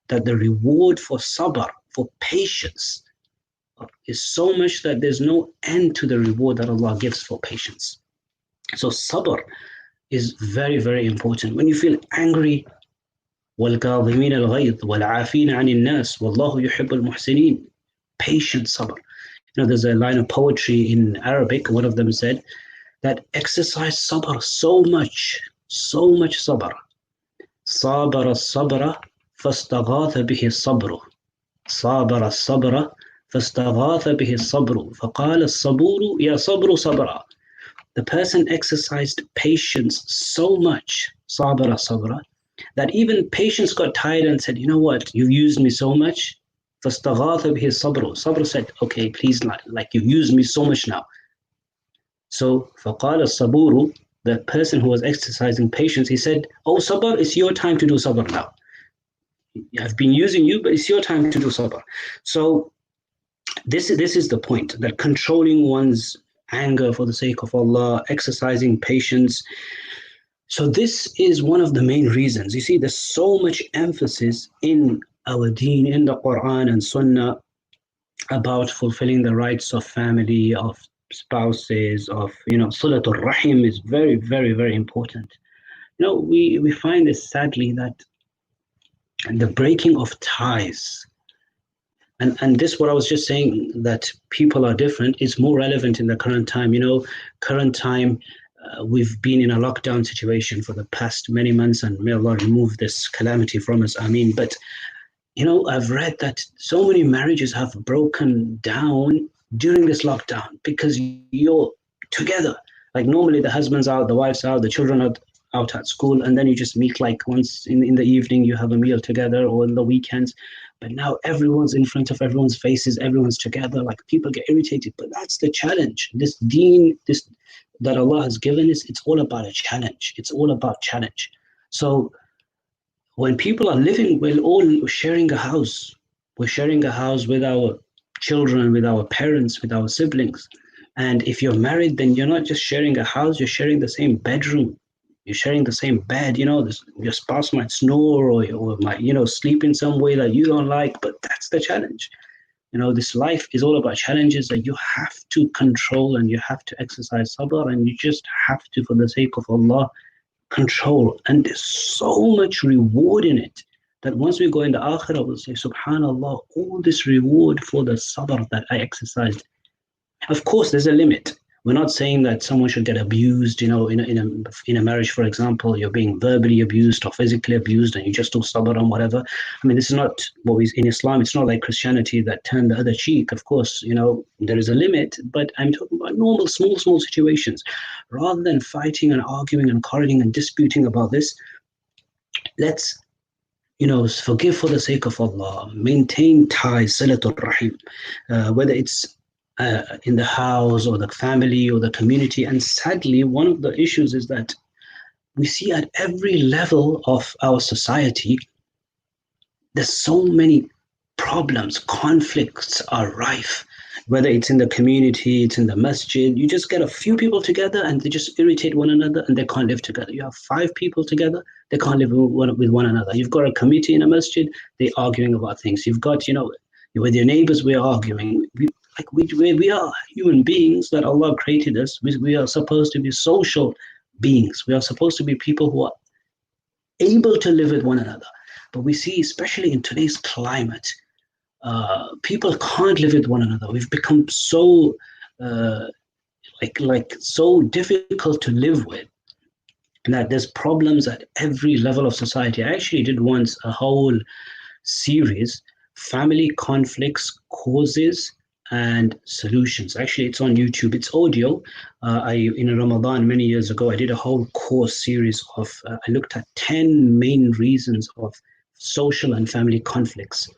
That the reward for sabr, for patience, is so much that there's no end to the reward that Allah gives for patience. So sabr is very, very important. When you feel angry, وَالْكَاظِمِينَ الْغَيْظَ وَالْعَافِينَ عَنِ النَّاسِ وَاللَّهُ يُحِبُّ الْمُحْسِنِينَ. Patience, sabr. There's a line of poetry in Arabic, one of them said, that exercise sabr so much sabr. Sabara sabra fastaghatha bihi sabru. Sabara sabra فاستغاث به الصبر فقال الصبور يا صبر صبرا. The person exercised patience so much, صابر صبرا, that even patience got tired and said, you know what, you've used me so much. فاستغاث به الصبر. Sabr said, okay, please, like you've used me so much now. So فقال الصبور, the person who was exercising patience, he said, oh Sabr, it's your time to do Sabr now. I've been using you, but it's your time to do Sabr. So this is the point, that controlling one's anger for the sake of Allah, exercising patience. So this is one of the main reasons. You see, there's so much emphasis in our deen, in the Quran and Sunnah, about fulfilling the rights of family, of spouses, of, Salatul Rahim is very, very, very important. We find this sadly, that the breaking of ties, and this, what I was just saying, that people are different, is more relevant in the current time. Current time, we've been in a lockdown situation for the past many months, and may Allah remove this calamity from us. Ameen. But I've read that so many marriages have broken down during this lockdown because you're together. Like normally the husband's out, the wife's out, the children are out at school, and then you just meet like once in the evening, you have a meal together, or in the weekends. But now everyone's in front of everyone's faces, everyone's together, like people get irritated. But that's the challenge. This deen, this that Allah has given us, it's all about a challenge. It's all about challenge. So when people are living, we're all sharing a house. We're sharing a house with our children, with our parents, with our siblings. And if you're married, then you're not just sharing a house, you're sharing the same bedroom. You're sharing the same bed. Your spouse might snore or might, sleep in some way that you don't like, but that's the challenge. This life is all about challenges that you have to control, and you have to exercise sabr, and you just have to, for the sake of Allah, control. And there's so much reward in it that once we go in the akhirah, we'll say, subhanallah, all this reward for the sabr that I exercised. Of course, there's a limit. We're not saying that someone should get abused, in a marriage, for example, you're being verbally abused or physically abused, and you just do sabr on whatever. I mean, this is not what we, in Islam, it's not like Christianity that turned the other cheek. Of course, there is a limit, but I'm talking about normal, small situations. Rather than fighting and arguing and quarreling and disputing about this, let's, forgive for the sake of Allah, maintain ties, Salatul Rahim, whether it's in the house or the family or the community. And sadly, one of the issues is that we see at every level of our society, there's so many problems, conflicts are rife. Whether it's in the community, it's in the masjid, you just get a few people together and they just irritate one another and they can't live together. You have 5 people together, they can't live with one another. You've got a committee in a masjid, they're arguing about things. You've got, with your neighbors, we're arguing. We are human beings that Allah created us. We are supposed to be social beings. We are supposed to be people who are able to live with one another. But we see, especially in today's climate, people can't live with one another. We've become so so difficult to live with, and that there's problems at every level of society. I actually did once a whole series, family conflicts, causes and solutions. Actually, it's on YouTube. It's audio. In Ramadan many years ago, I did a whole course series of. I looked at 10 main reasons of social and family conflicts.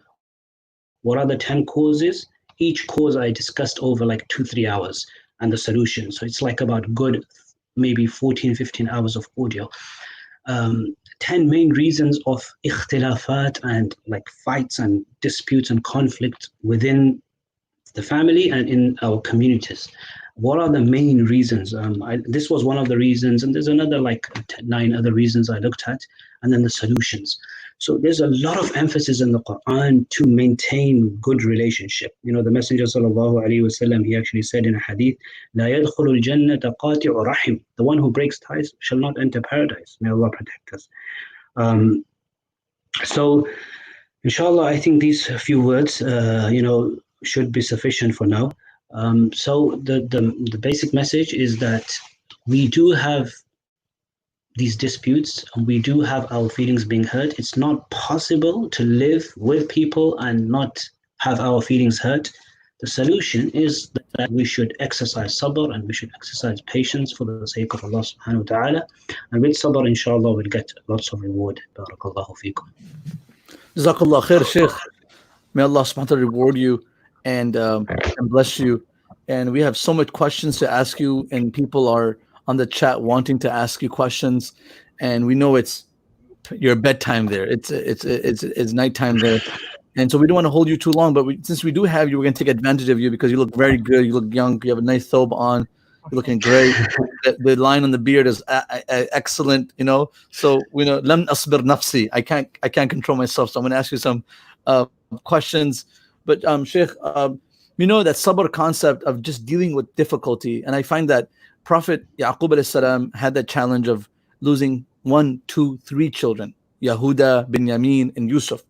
What are the 10 causes? Each cause I discussed over like 2-3 hours, and the solution. So it's like about good, maybe 14-15 hours of audio. 10 main reasons of ikhtilafat and like fights and disputes and conflict within the family and in our communities. What are the main reasons? This was one of the reasons, and there's another like 9 other reasons I looked at, and then the solutions. So there's a lot of emphasis in the Quran to maintain good relationship. The Messenger sallallahu alaihi wasallam, he actually said in a hadith, "La yadkhulu al-jannata qati'u rahim." The one who breaks ties shall not enter paradise. May Allah protect us. So, inshallah, I think these few words, should be sufficient for now. So the basic message is that we do have these disputes and we do have our feelings being hurt. It's not possible to live with people and not have our feelings hurt. the solution is that we should exercise sabr and we should exercise patience for the sake of Allah subhanahu wa ta'ala. And with sabr, inshallah, we'll get lots of reward. Barakallahu feekum. Jazakallah khair, Sheikh. May Allah subhanahu wa ta'ala reward you and bless you. And we have so much questions to ask you, and people are on the chat wanting to ask you questions. And we know it's your bedtime there. It's nighttime there. And so we don't want to hold you too long, but since we do have you, we're going to take advantage of you because you look very good. You look young. You have a nice thobe on. You're looking great. The line on the beard is excellent, you know. So we know, lam asbir nafsi. I can't control myself. So I'm going to ask you some questions. But Sheikh, we know that sabr concept of just dealing with difficulty. And I find that Prophet Yaqub alayhi salam had that challenge of losing 1, 2, 3 children, Yahuda, Binyamin, and Yusuf.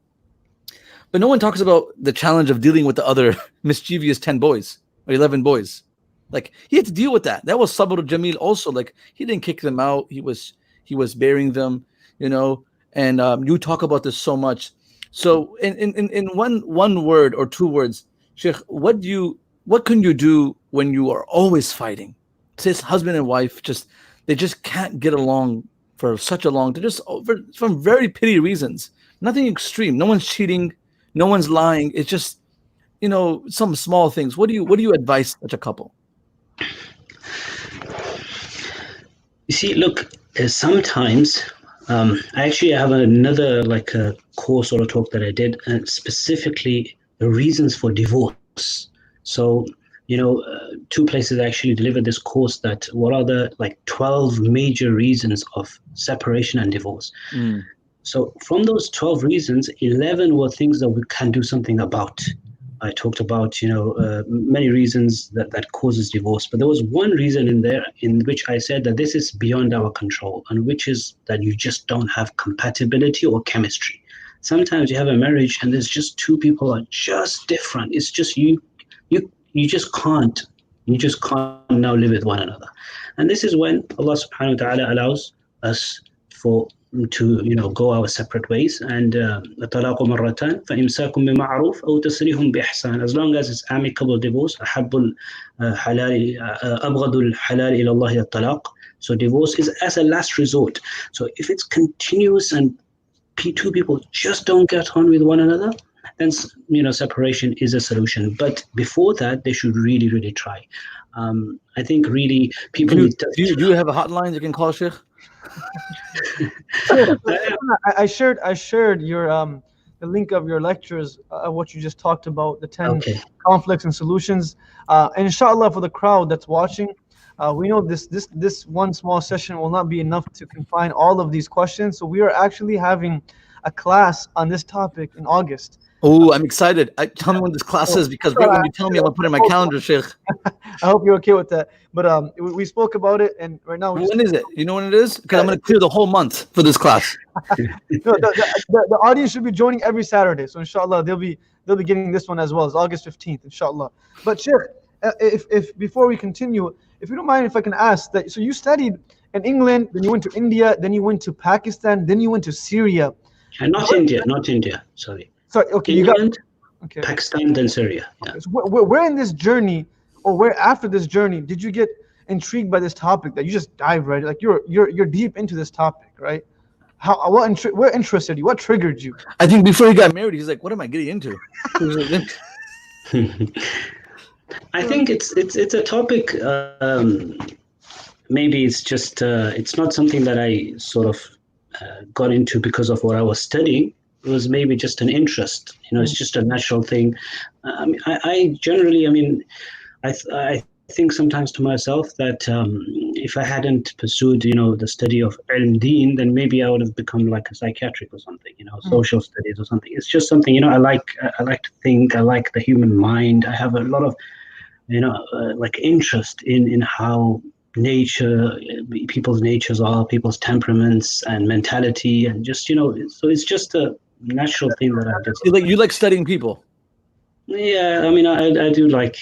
But no one talks about the challenge of dealing with the other mischievous 10 boys or 11 boys. Like, he had to deal with that. That was sabr jameel also. Like, he didn't kick them out. He was bearing them, you know. And you talk about this so much. So in one word or 2 words, Sheikh, what can you do when you are always fighting? This husband and wife they just can't get along for such a long, from very petty reasons. Nothing extreme. No one's cheating. No one's lying. It's just, you know, some small things. What do you advise such a couple? You see, look, sometimes I actually have another like a course or a talk that I did, and specifically the reasons for divorce. So, you know, 2 places actually delivered this course that what are the like 12 major reasons of separation and divorce. So from those 12 reasons, 11 were things that we can do something about. I talked about, you know, many reasons that causes divorce, but there was one reason in there in which I said that this is beyond our control, and which is that you just don't have compatibility or chemistry. Sometimes you have a marriage and there's just 2 people are just different. It's just you just can't now live with one another. And this is when Allah subhanahu wa ta'ala allows us to, you know, go our separate ways. And الطلاق مرتان فإمساك بمعروف أو تسريح بإحسان. As long as it's amicable divorce, أحب الحلال أبغض الحلال إلى الله الطلاق. So divorce is as a last resort. So if it's continuous and 2 people just don't get on with one another, then, you know, separation is a solution. But before that, they should really, really try. I think really people do you have a hotline you can call, Sheikh? I shared your the link of your lectures, what you just talked about, the 10 conflicts and solutions. And inshallah, for the crowd that's watching, we know this one small session will not be enough to confine all of these questions. So we are actually having a class on this topic in August. Oh, I'm excited. Tell me when this class is, because right when you tell me, I'm going to put it in my calendar, Sheikh. I hope you're okay with that. But we spoke about it, and right now... When is it? You know when it is? Because I'm going to clear the whole month for this class. The audience should be joining every Saturday. So inshallah, they'll be getting this one as well. It's August 15th, inshallah. But Sheikh, if before we continue, if you don't mind, if I can ask that, so you studied in England, then you went to India, then you went to Pakistan, then you went to Syria. And not India, sorry. Sorry, okay, England, Pakistan, then Syria. Yeah. Okay, so where in this journey, or where after this journey, did you get intrigued by this topic that you just dive right? Like you're deep into this topic, right? What interested you? What triggered you? I think before he got married, he's like, "What am I getting into?" I think it's a topic. Maybe it's just it's not something that I sort of got into because of what I was studying. It was maybe just an interest, you know. It's just a natural thing. I generally, I think sometimes to myself that if I hadn't pursued, you know, the study of ilm deen, then maybe I would have become like a psychiatric or something, you know, social studies or something. It's just something, you know, I like to think. I like the human mind. I have a lot of, you know, like interest in how people's natures are, people's temperaments and mentality, and just, you know, so it's just a natural thing that I just you like studying people. Yeah, I do like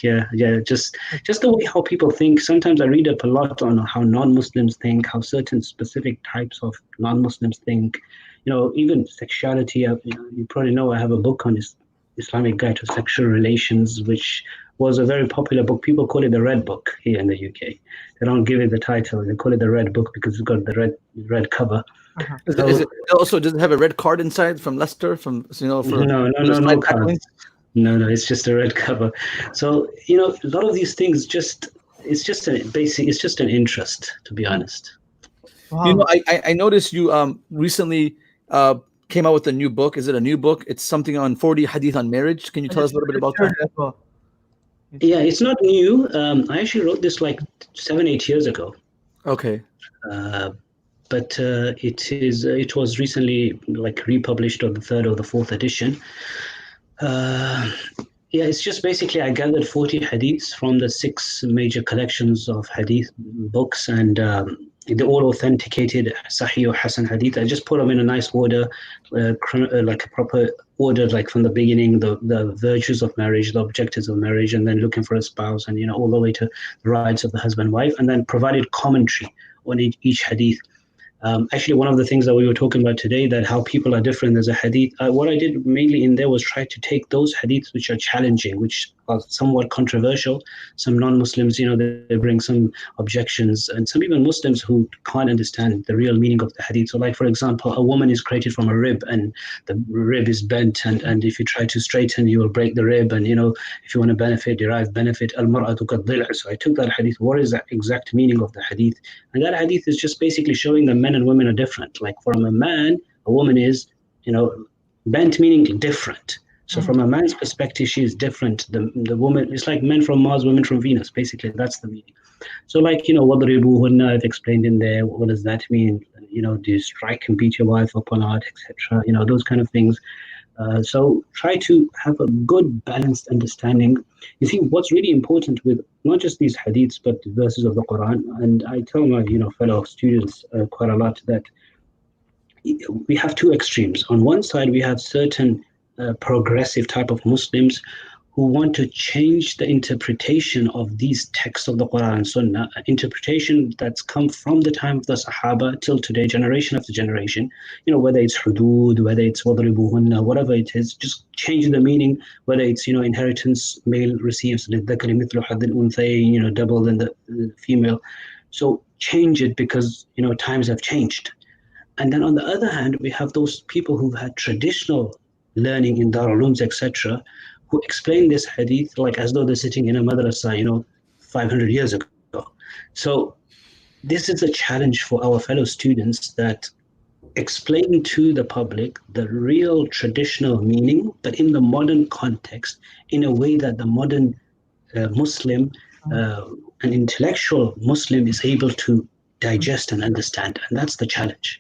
just the way how people think. Sometimes I read up a lot on how non-Muslims think, how certain specific types of non-Muslims think. You know, even sexuality. You probably know I have a book on this Islamic Guide to Sexual Relations, which was a very popular book. People call it the Red Book here in the UK. They don't give it the title. They call it the Red Book because it's got the red cover. Does it have a red card inside from Leicester? No cards. No, it's just a red cover. So, a lot of these things it's just an interest, to be honest. Wow. I noticed you recently came out with a new book. Is it a new book? It's something on 40 hadith on marriage. Can you tell us a little bit about that? Yeah, it's not new. I actually wrote this like 7-8 years ago. Okay. But it was recently like republished on the 3rd or the 4th edition. It's just basically I gathered 40 hadiths from the 6 major collections of hadith books, and they're all authenticated Sahih or Hasan hadith. I just put them in a nice order, like a proper order, like from the beginning, the virtues of marriage, the objectives of marriage, and then looking for a spouse, and all the way to the rights of the husband and wife, and then provided commentary on each hadith. Actually, one of the things that we were talking about today, that how people are different. There's a hadith. What I did mainly in there was try to take those hadiths which are challenging, which are somewhat controversial. Some non-Muslims, they bring some objections, and some even Muslims who can't understand the real meaning of the hadith. So, like for example, a woman is created from a rib, and the rib is bent, and if you try to straighten, you will break the rib. And if you want to derive benefit, al-mar'atu kad-dil'. So I took that hadith. What is the exact meaning of the hadith? And that hadith is just basically showing that men and women are different. Like from a man, a woman is, bent meaning different. So from a man's perspective, she is different. The woman, it's like men from Mars, women from Venus. Basically, that's the meaning. So like, وَضْرِبُوهُنَّ, I've explained in there. What does that mean? Do you strike and beat your wife upon art, etc.? Those kind of things. So try to have a good balanced understanding. You see, what's really important with not just these hadiths, but the verses of the Quran, and I tell my fellow students quite a lot that we have 2 extremes. On one side, we have certain progressive type of Muslims who want to change the interpretation of these texts of the Quran and Sunnah, interpretation that's come from the time of the Sahaba till today, generation after generation, whether it's hudud, whether it's wadribuhunna, whatever it is, just change the meaning, whether it's, inheritance, male receives, double than the female. So change it because, times have changed. And then on the other hand, we have those people who've had traditional learning in Darul, etc., who explain this hadith like as though they're sitting in a madrasa, 500 years ago. So this is a challenge for our fellow students, that explain to the public the real traditional meaning, but in the modern context, in a way that the modern Muslim, an intellectual Muslim, is able to digest and understand. And that's the challenge.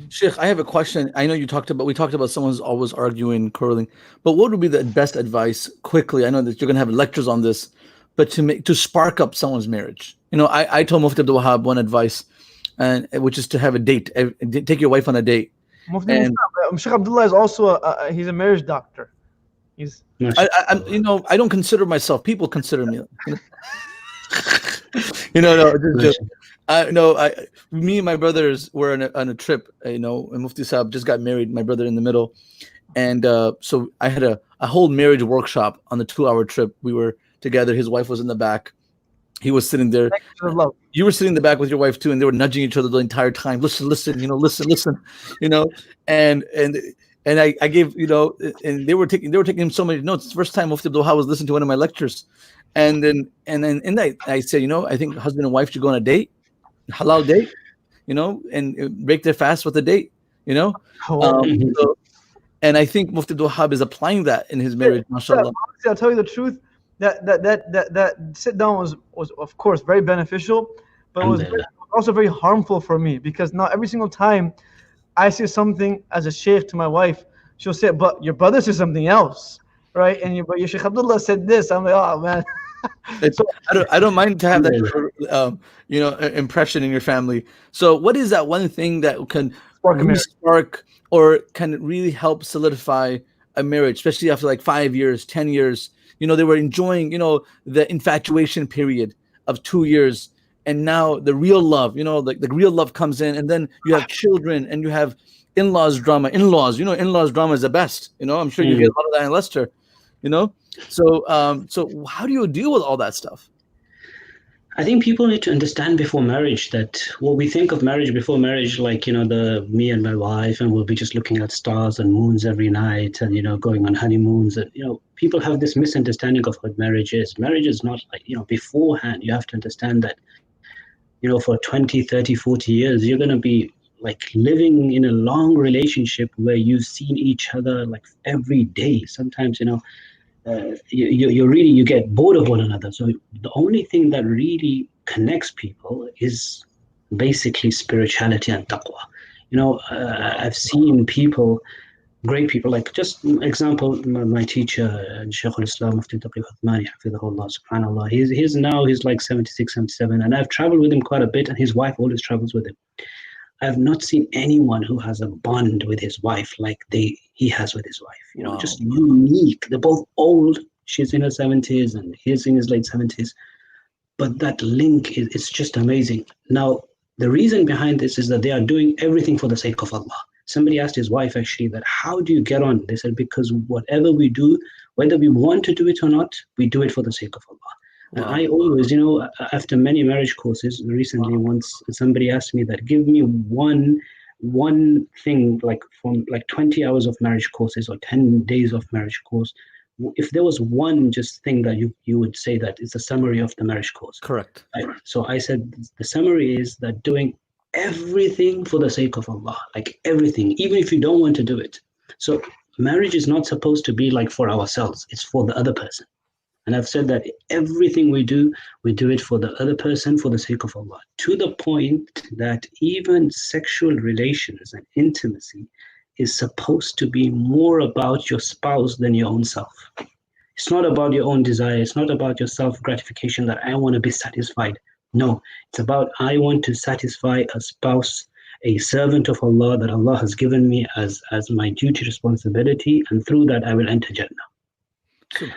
Sheikh, I have a question. I know we talked about someone who's always arguing, quarreling, but what would be the best advice quickly? I know that you're going to have lectures on this, but to spark up someone's marriage. I told Mufti Abdul Wahab one advice, and which is to have a date. Take your wife on a date. Sheikh Abdullah is also he's a marriage doctor. I don't consider myself. People consider me. Me and my brothers were on a trip, and Mufti Saab just got married, my brother in the middle. And so I had a whole marriage workshop on the 2-hour trip. We were together. His wife was in the back. He was sitting there. You were sitting in the back with your wife too, and they were nudging each other the entire time. Listen, listen. And I gave, and they were taking so many notes. It's the first time Mufti Abdul Wahab was listening to one of my lectures. And then in that I said, I think husband and wife should go on a date. Halal date, and break their fast with a date, and I think Mufti Abdul Wahab is applying that in his marriage, mashallah. I'll tell you the truth, that sit down was of course very beneficial, but it was also very harmful for me, because now every single time I say something as a sheikh to my wife, she'll say, but your brother said something else, right? But your Sheikh Abdullah said this. I'm like, oh man. So I don't mind to have that impression in your family. So what is that one thing that can spark or can really help solidify a marriage, especially after like 5 years, 10 years? They were enjoying the infatuation period of 2 years, and now the real love, the real love comes in, and then you have children and you have in-laws drama. In-laws drama is the best. I'm sure you get a lot of that in Leicester. So how do you deal with all that stuff? I think people need to understand before marriage that what we think of marriage before marriage, like, the me and my wife, and we'll be just looking at stars and moons every night and, going on honeymoons. And, people have this misunderstanding of what marriage is. Marriage is not like, beforehand, you have to understand that, for 20, 30, 40 years, you're going to be like living in a long relationship where you've seen each other like every day. Sometimes, you get bored of one another. So the only thing that really connects people is basically spirituality and taqwa. I've seen people, great people, like just example, my teacher, Shaykh al-Islam, Mufti Adam Al-Kawthari, hafidhahullah, subhanallah. He's like 76, 77, and I've traveled with him quite a bit, and his wife always travels with him. I've not seen anyone who has a bond with his wife like he has with his wife. Wow. Just unique. They're both old. She's in her 70s and he's in his late 70s. But that link it's just amazing. Now, the reason behind this is that they are doing everything for the sake of Allah. Somebody asked his wife actually that, how do you get on? They said, because whatever we do, whether we want to do it or not, we do it for the sake of Allah. And I always, after many marriage courses, recently once somebody asked me that, give me one thing, like from like 20 hours of marriage courses or 10 days of marriage course, if there was one just thing that you would say that it's a summary of the marriage course. Correct. So I said, the summary is that doing everything for the sake of Allah, like everything, even if you don't want to do it. So marriage is not supposed to be like for ourselves, it's for the other person. And I've said that everything we do it for the other person, for the sake of Allah, to the point that even sexual relations and intimacy is supposed to be more about your spouse than your own self. It's not about your own desire. It's not about your self-gratification that I want to be satisfied. No, it's about I want to satisfy a spouse, a servant of Allah that Allah has given me as my duty, responsibility, and through that I will enter Jannah.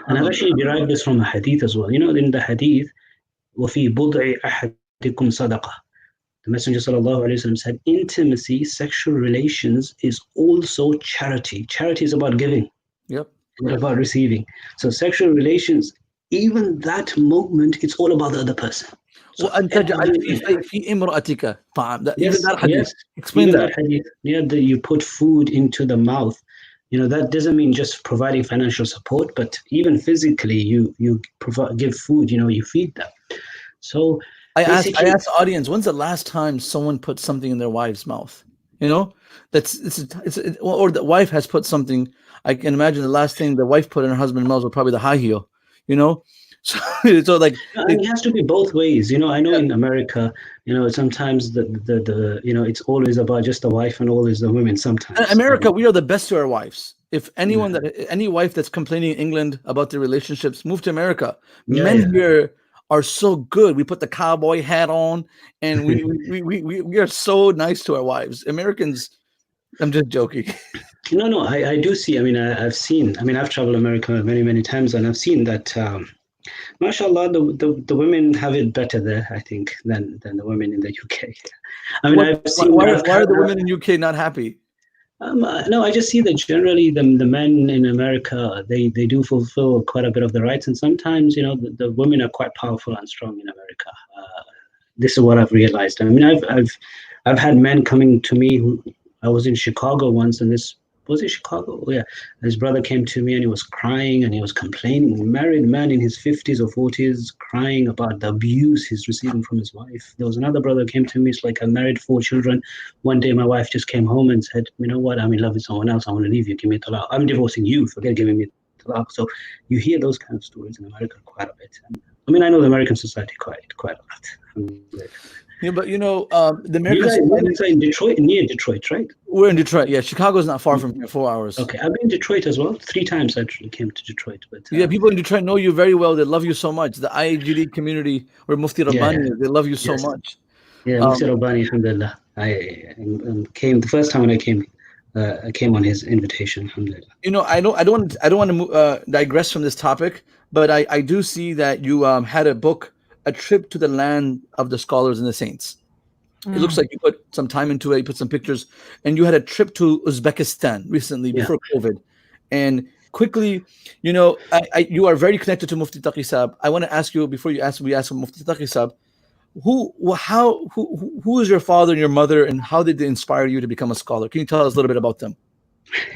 And I've actually derived this from a hadith as well. In the hadith, وَفِي بُضْعِ أَحَدِكُمْ صَدَقَةٌ. The Messenger ﷺ said, intimacy, sexual relations is also charity. Charity is about giving. Yep. It's about receiving. So sexual relations, even that moment, it's all about the other person. So even that hadith. Explain even that. Hadith, that you put food into the mouth. That doesn't mean just providing financial support, but even physically, you give food. You feed them. So I asked the audience, when's the last time someone put something in their wife's mouth? Or the wife has put something. I can imagine the last thing the wife put in her husband's mouth was probably the high heel. So like it has to be both ways. I know in America, sometimes the it's always about just the wife and always the women. Sometimes in America, we are the best to our wives. If any wife that's complaining in England about their relationships, move to America. Men here are so good. We put the cowboy hat on, and we are so nice to our wives. Americans, I'm just joking. No, I do see. I've traveled America many, many times, and I've seen that. MashaAllah, the women have it better there, I think, than the women in the UK. I've seen. Why are the women in UK not happy? No, I just see that generally the men in America, they do fulfill quite a bit of the rights, and sometimes the women are quite powerful and strong in America. This is what I've realized. I've had men coming to me who I was in Chicago once, and was it Chicago? Yeah. His brother came to me and he was crying and he was complaining. A married man in his 50s or 40s crying about the abuse he's receiving from his wife. There was another brother who came to me. It's like, I married 4 children. One day my wife just came home and said, you know what? I'm in love with someone else. I want to leave you. Give me talaq. I'm divorcing you. Forget giving me talaq. So you hear those kind of stories in America quite a bit. And, I know the American society quite a lot. Yeah, but the American society in Detroit, near Detroit, right? We're in Detroit. Yeah, Chicago's not far from here, 4 hours. Okay, I've been in Detroit as well. 3 times I actually came to Detroit. But people in Detroit know you very well. They love you so much. The IAGD community, where Mufti Rabbani is, they love you so much. Yeah, Mufti Rabbani, alhamdulillah. I came the first time when I came on his invitation, alhamdulillah. I don't want to digress from this topic, but I do see that you had a book, A Trip to the Land of the Scholars and the Saints. It looks like you put some time into it, you put some pictures, and you had a trip to Uzbekistan recently before COVID. And quickly, you are very connected to Mufti Taqi Sahab. I want to ask you, before we ask Mufti Taqi Sahab, who is your father and your mother, and how did they inspire you to become a scholar? Can you tell us a little bit about them?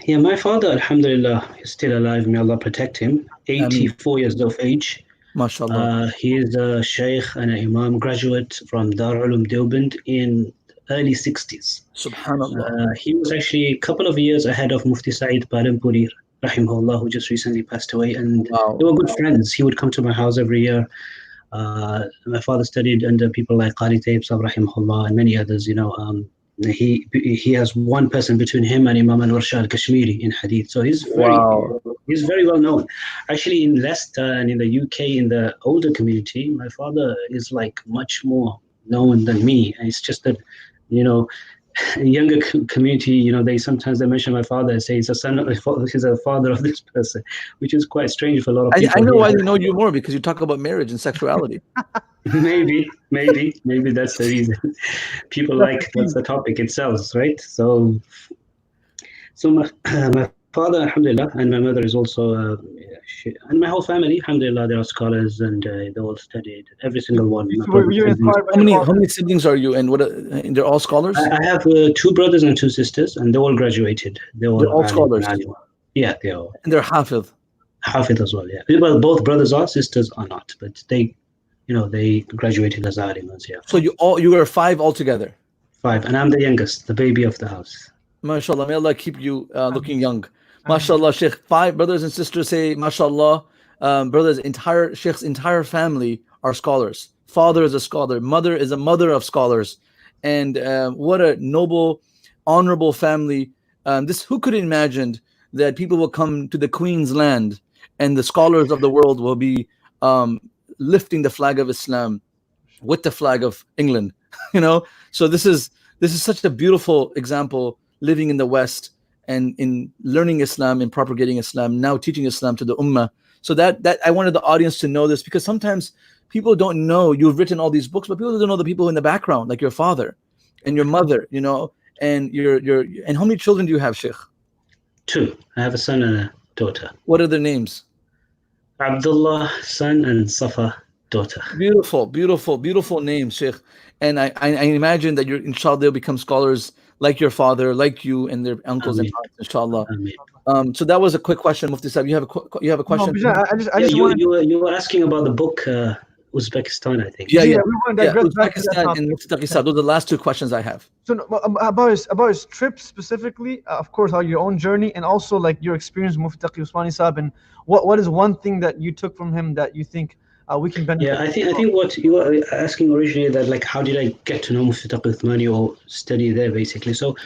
Yeah, my father, alhamdulillah, is still alive. May Allah protect him. 84 years of age. MashaAllah. He is a sheikh and an imam graduate from Darul Deoband in early 60s. Subhanallah. He was actually a couple of years ahead of Mufti Saeed Palampuri, rahimahullah, who just recently passed away. And they were good friends. He would come to my house every year. My father studied under people like Qari Ishaq rahimahullah and many others. He has one person between him and Imam Al-Warsha Al-Kashmiri in Hadith. So he's very well known. Actually, in Leicester and in the UK, in the older community, my father is like much more known than me. And it's just that, younger community, they sometimes mention my father and say he's a father of this person, which is quite strange for a lot of people. I know why they know you more, because you talk about marriage and sexuality. Maybe that's the reason. People that's the topic itself, right? So my father, alhamdulillah, and my mother is also, and my whole family, alhamdulillah, they are scholars, and they all studied, every single one. How many siblings are you, and they're all scholars? I have 2 brothers and 2 sisters, and they all graduated. They're all scholars. Yeah, they are. And they're Hafidh. Hafidh as well, yeah. Well, both brothers are, sisters are not, but they graduated as alimans, yeah. So you are 5 altogether? 5, and I'm the youngest, the baby of the house. MashaAllah, may Allah keep you looking young. MashaAllah, Sheikh. 5 brothers and sisters say, MashaAllah. Brothers, Sheikh's entire family are scholars. Father is a scholar. Mother is a mother of scholars. And what a noble, honorable family. Who could have imagined that people will come to the Queen's land and the scholars of the world will be lifting the flag of Islam with the flag of England? So this is such a beautiful example, living in the West and in learning Islam and propagating Islam, now teaching Islam to the Ummah. So that I wanted the audience to know this, because sometimes people don't know you've written all these books, but people don't know the people in the background, like your father and your mother, and and how many children do you have, Sheikh? 2. I have a son and a daughter. What are their names? Abdullah, son, and Safa, daughter. Beautiful, beautiful, beautiful names, Sheikh. And I imagine that inshallah, they'll become scholars like your father, like you, and their uncles and aunts, inshallah. So that was a quick question, Mufti Sahab. You have a question? You were asking about the book Uzbekistan, I think. Yeah. Uzbekistan and Mufti Taqi Sahab. Those are the last 2 questions I have. So about his trip specifically, of course, how your own journey, and also like your experience with Mufti Taqi Usmani Sahab, and what is one thing that you took from him that you think we can benefit? Yeah, I think what you were asking originally, that like how did I get to know Mufti Taqi Usmani or study there, basically. So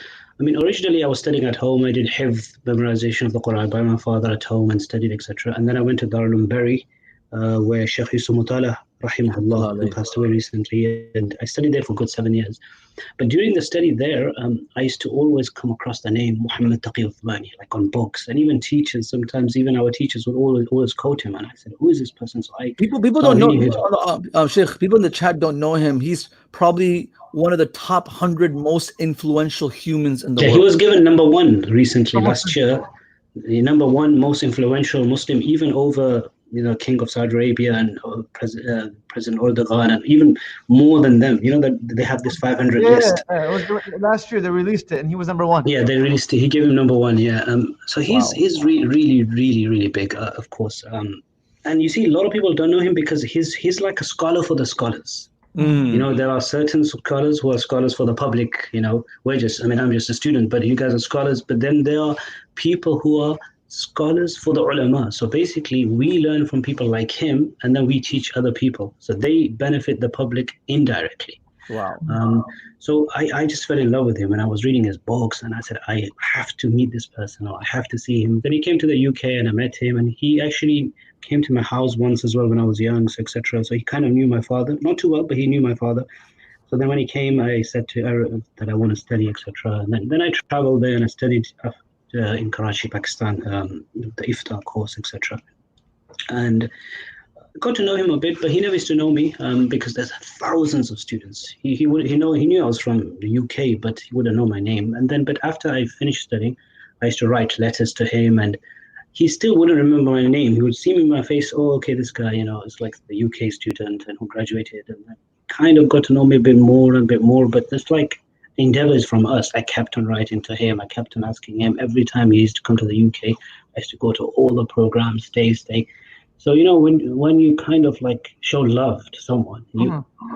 originally I was studying at home. I did hifz, memorization of the Quran by my father at home, and studied, etc. And then I went to Darul Bury, where Sheikh Yusuf Mutala, rahimahullah, who passed away recently, and I studied there for a good 7 years. But during the study there, I used to always come across the name Muhammad Taqi Uthmani, like on books, and even teachers. Sometimes even our teachers would always quote him, and I said, "Who is this person?" So people don't know. Sheikh, people in the chat don't know him. He's probably one of the top 100 most influential humans in the world. He was given number 1 recently last year, the number 1 most influential Muslim, even over King of Saudi Arabia and President Erdogan, and even more than them. That they have this 500 list. Last year they released it, and he was number 1. Yeah, they released it. He gave him number 1. Yeah. So he's really big, of course. And you see, a lot of people don't know him because he's like a scholar for the scholars. There are certain scholars who are scholars for the public. I'm just a student, but you guys are scholars. But then there are people who are scholars for the ulama. So basically we learn from people like him, and then we teach other people, so they benefit the public indirectly. Wow. So I just fell in love with him, and I was reading his books, and I said, I have to meet this person, or I have to see him. Then he came to the UK, and I met him, and he actually came to my house once as well when I was young, etc. So he kind of knew my father, not too well, but he knew my father. So then when he came, I said to her that I want to study, etc. And then I traveled there, and I studied in Karachi, Pakistan, the Ifta course, etc. And got to know him a bit, but he never used to know me because there's thousands of students. He knew I was from the UK, but he wouldn't know my name. But after I finished studying, I used to write letters to him, and he still wouldn't remember my name. He would see me in my face. Oh, okay, this guy, is like the UK student and who graduated, and kind of got to know me a bit more. But it's like endeavors from us. I kept on writing to him. I kept on asking him every time he used to come to the UK. I used to go to all the programs, stay. So when you kind of like show love to someone,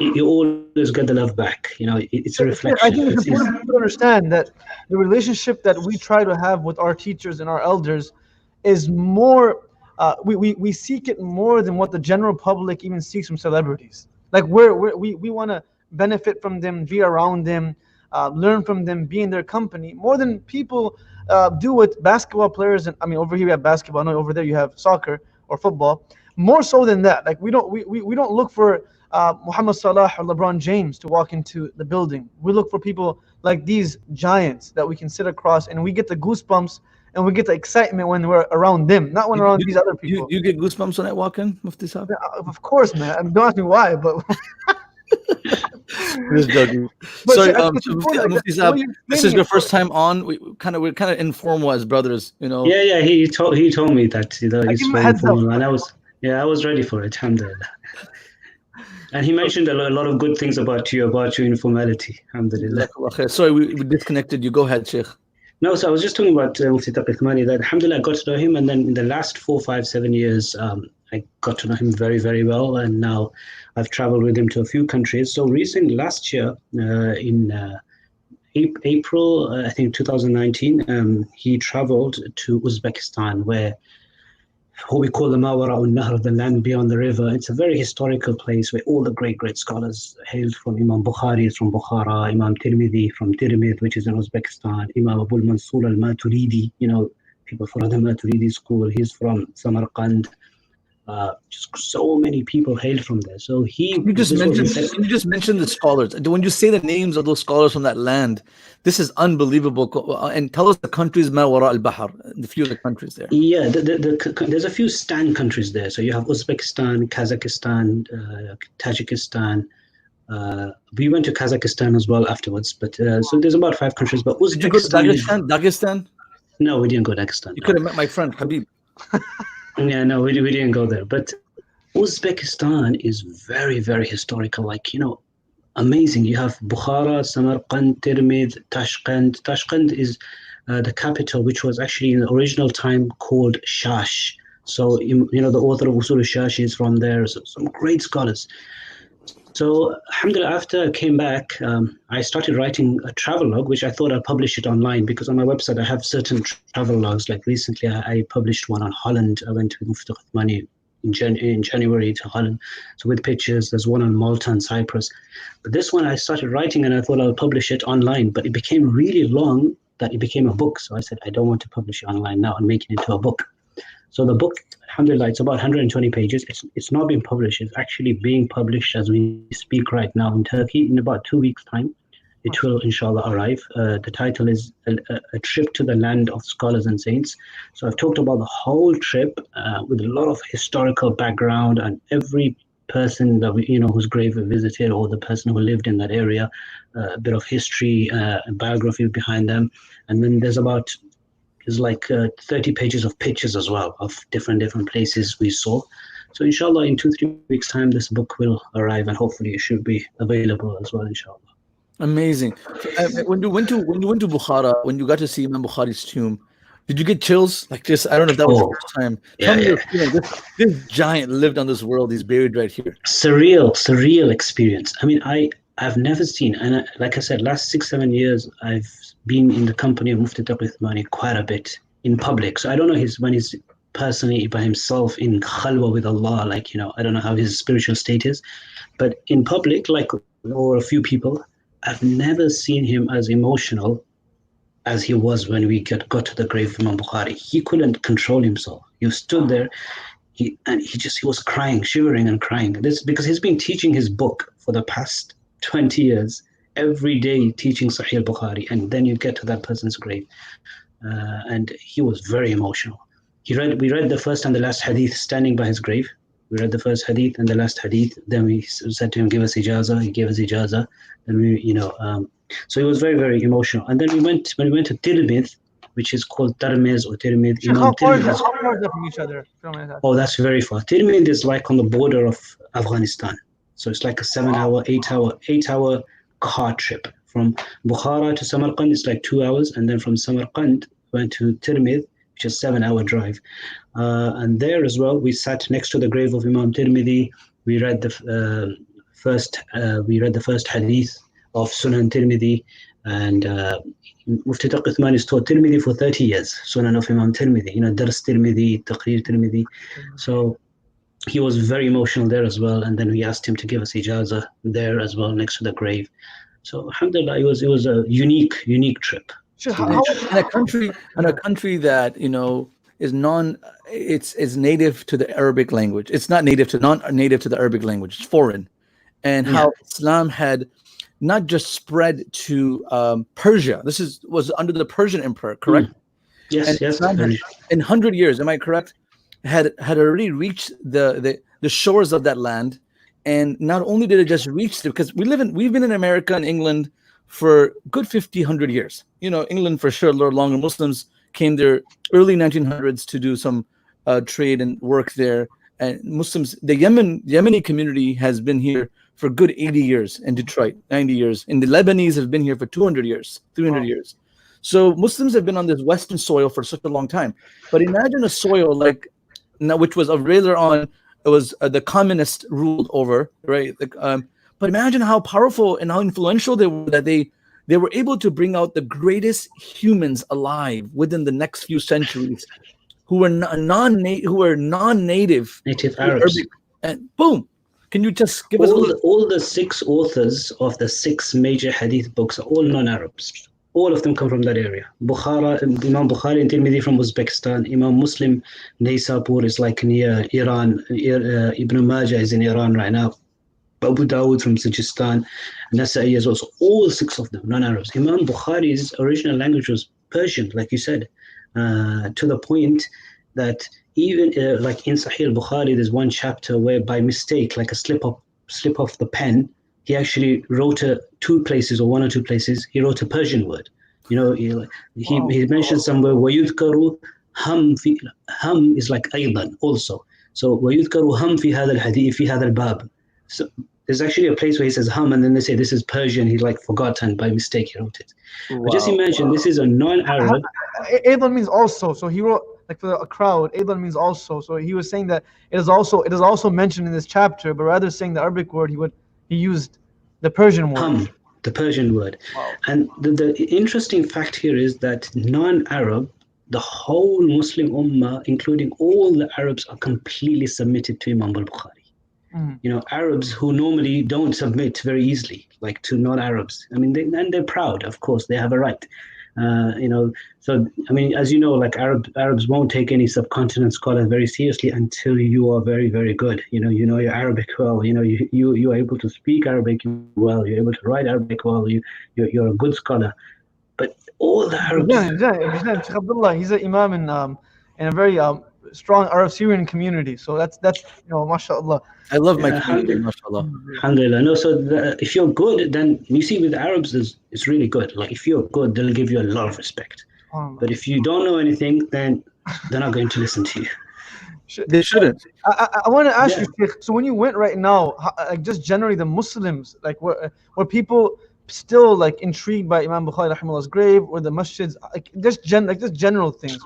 you always get the love back. It's a reflection. I think it's important to understand that the relationship that we try to have with our teachers and our elders is more. We seek it more than what the general public even seeks from celebrities. Like we want to benefit from them, be around them, learn from them, be in their company more than people do with basketball players. And I mean, over here we have basketball. I know over there you have soccer or football. More so than that, like we don't look for Muhammad Salah or LeBron James to walk into the building. We look for people like these giants that we can sit across, and we get the goosebumps and we get the excitement when we're around them, not when we're around these other people. You get goosebumps when I walk in, Mufti Sahib? Of course, man. I mean, don't ask me why, but. Just joking. Sorry, Mufti Sahib, this is your first time on. We're kind of informal as brothers, Yeah. He told me that he's very informal, and I was ready for it. Alhamdulillah. And he mentioned a lot of good things about your informality. Alhamdulillah. Sorry, we disconnected you. Go ahead, Sheikh. No, so I was just talking about Mufti Taqi Uthmani, that alhamdulillah I got to know him, and then in the last 4, 5, 7 years, I got to know him very, very well, and now I've traveled with him to a few countries. So recently, last year, in April, I think 2019, he traveled to Uzbekistan, where what we call the Mawara al-Nahr, the land beyond the river. It's a very historical place where all the great scholars hailed from. Imam Bukhari is from Bukhara, Imam Tirmidhi from Tirmidh, which is in Uzbekistan, Imam Abu al-Mansur al-Maturidi, people from the Maturidi school, he's from Samarkand. Just so many people hailed from there. So you just mentioned the scholars. When you say the names of those scholars from that land, this is unbelievable. And tell us the countries Mawara al-Bahr, the few of the countries there. Yeah, there's a few stand countries there. So you have Uzbekistan, Kazakhstan, Tajikistan. We went to Kazakhstan as well afterwards, but so there's about 5 countries. But Uzbekistan. Did you go to Dagestan? No, we didn't go to Dagestan. You could have met my friend Habib. Yeah, no, we didn't go there. But Uzbekistan is very, very historical. Amazing. You have Bukhara, Samarkand, Tirmidh, Tashkent. Tashkent is the capital, which was actually in the original time called Shash. So, the author of Usul al-Shash is from there. So some great scholars. So, alhamdulillah, after I came back, I started writing a travel log, which I thought I'd publish it online, because on my website I have certain travel logs. Like recently I published one on Holland. I went to Mufti Uthmani in January to Holland. So with pictures, there's one on Malta and Cyprus. But this one I started writing and I thought I'll publish it online, but it became really long that it became a book. So I said, I don't want to publish it online now and make it into a book. So the book, alhamdulillah, it's about 120 pages. It's not been published. It's actually being published as we speak right now in Turkey. In about 2 weeks' time, it will, inshallah, arrive. The title is a Trip to the Land of Scholars and Saints. So I've talked about the whole trip with a lot of historical background and every person that whose grave we visited, or the person who lived in that area, a bit of history, biography behind them. And then there's like 30 pages of pictures as well of different places we saw. So inshallah, in 2-3 weeks' time, this book will arrive, and hopefully it should be available as well, inshallah. Amazing. When you went to Bukhara, when you got to see Imam Bukhari's tomb, did you get chills? Like just, I don't know if that was the first time. Tell me your feeling. This giant lived on this world. He's buried right here. Surreal experience. I mean, I've never seen, and like I said, last 6-7 years, I've been in the company of Mufti Taqi Uthmani quite a bit in public. So I don't know when he's personally by himself in khalwa with Allah, I don't know how his spiritual state is, but in public, or a few people, I've never seen him as emotional as he was when we got to the grave of Imam Bukhari. He couldn't control himself. He stood there, he was crying, shivering and crying. This because he's been teaching his book for the past 20 years, every day teaching Sahih al-Bukhari, and then you get to that person's grave. And he was very emotional. We read the first and the last hadith standing by his grave. We read the first hadith and the last hadith. Then we said to him, give us ijazah. He gave us ijazah. And so he was very, very emotional. And then when we went to Tirmidh, which is called Tirmidh or Tirmidh. How far is that from each other? Oh, that's very far. Tirmidh is like on the border of Afghanistan. So it's like a 7-hour, 8-hour car trip. From Bukhara to Samarkand, it's like 2 hours. And then from Samarkand, went to Tirmidh, which is a 7-hour drive. And there as well, we sat next to the grave of Imam Tirmidhi. We read the first hadith of Sunan Tirmidhi. And Mufti Taqi has taught Tirmidhi for 30 years, Sunan of Imam Tirmidhi, Dars Tirmidhi, Taqrir Tirmidhi. So he was very emotional there as well. And then we asked him to give us ijazah there as well, next to the grave. So alhamdulillah, it was a unique trip. In a country that is native to the Arabic language. It's not native to the Arabic language. It's foreign, and how Islam had not just spread to Persia. This was under the Persian Emperor, correct? Yes, and yes. Islam in 100 years, am I correct? Had already reached the shores of that land. And not only did it just reach because we've been in America and England for good 100 years. England for sure a little longer. Muslims came there early 1900s to do some trade and work there. And Muslims, the Yemeni community has been here for good 80 years in Detroit, 90 years. And the Lebanese have been here for 200 years, 300 years. So Muslims have been on this Western soil for such a long time. But imagine a soil which was later on. It was the communists ruled over, right? But imagine how powerful and how influential they were that they were able to bring out the greatest humans alive within the next few centuries, who were non-native, native Arabs. And boom, can you just give us all the 6 authors of the 6 major hadith books are all non-Arabs. All of them come from that area. Imam Bukhari and Tirmidhi from Uzbekistan. Imam Muslim, Naysapur is like near Iran. Ibn Majah is in Iran right now. Abu Dawud from Sijistan. Nasa'i as well. So all 6 of them, non-Arabs. Imam Bukhari's original language was Persian, like you said, to the point that even like in Sahih al-Bukhari, there's one chapter where by mistake, like a slip of the pen, he actually wrote 2 places or 1 or 2 places. He wrote a Persian word. He mentioned somewhere وَيُذْكَرُ ham is like أيضا also. So وَيُذْكَرُ ham في هذا الحديث في هذا الباب. So there's actually a place where he says ham, and then they say this is Persian. He forgot, and by mistake he wrote it. Wow. But just imagine this is a non-Arab. Aydan means also. So he wrote for a crowd. Aydan means also. So he was saying that it is also mentioned in this chapter, but rather saying the Arabic word, he used the Persian word. The Persian word. Wow. And the interesting fact here is that non-Arab, the whole Muslim Ummah, including all the Arabs, are completely submitted to Imam al-Bukhari. Arabs who normally don't submit very easily, like to non-Arabs. I mean, they're proud, of course, they have a right. So I mean, as you know, like Arabs won't take any subcontinent scholar very seriously until you are very, very good. You know your Arabic well. You are able to speak Arabic well. You're able to write Arabic well. You're a good scholar. But all the Arabs. Sheikh Abdullah, he's an imam in a very strong Arab Syrian community. So that's mashallah. I love my community, mashallah. Alhamdulillah. No, so if you're good, then you see with the Arabs, it's really good. Like if you're good, they'll give you a lot of respect. But if you don't know anything, then they're not going to listen to you. They shouldn't. I want to ask you, Sheikh, so when you went right now, just generally the Muslims, were people still intrigued by Imam Bukhari rahimahullah's grave, or the masjids, just general things?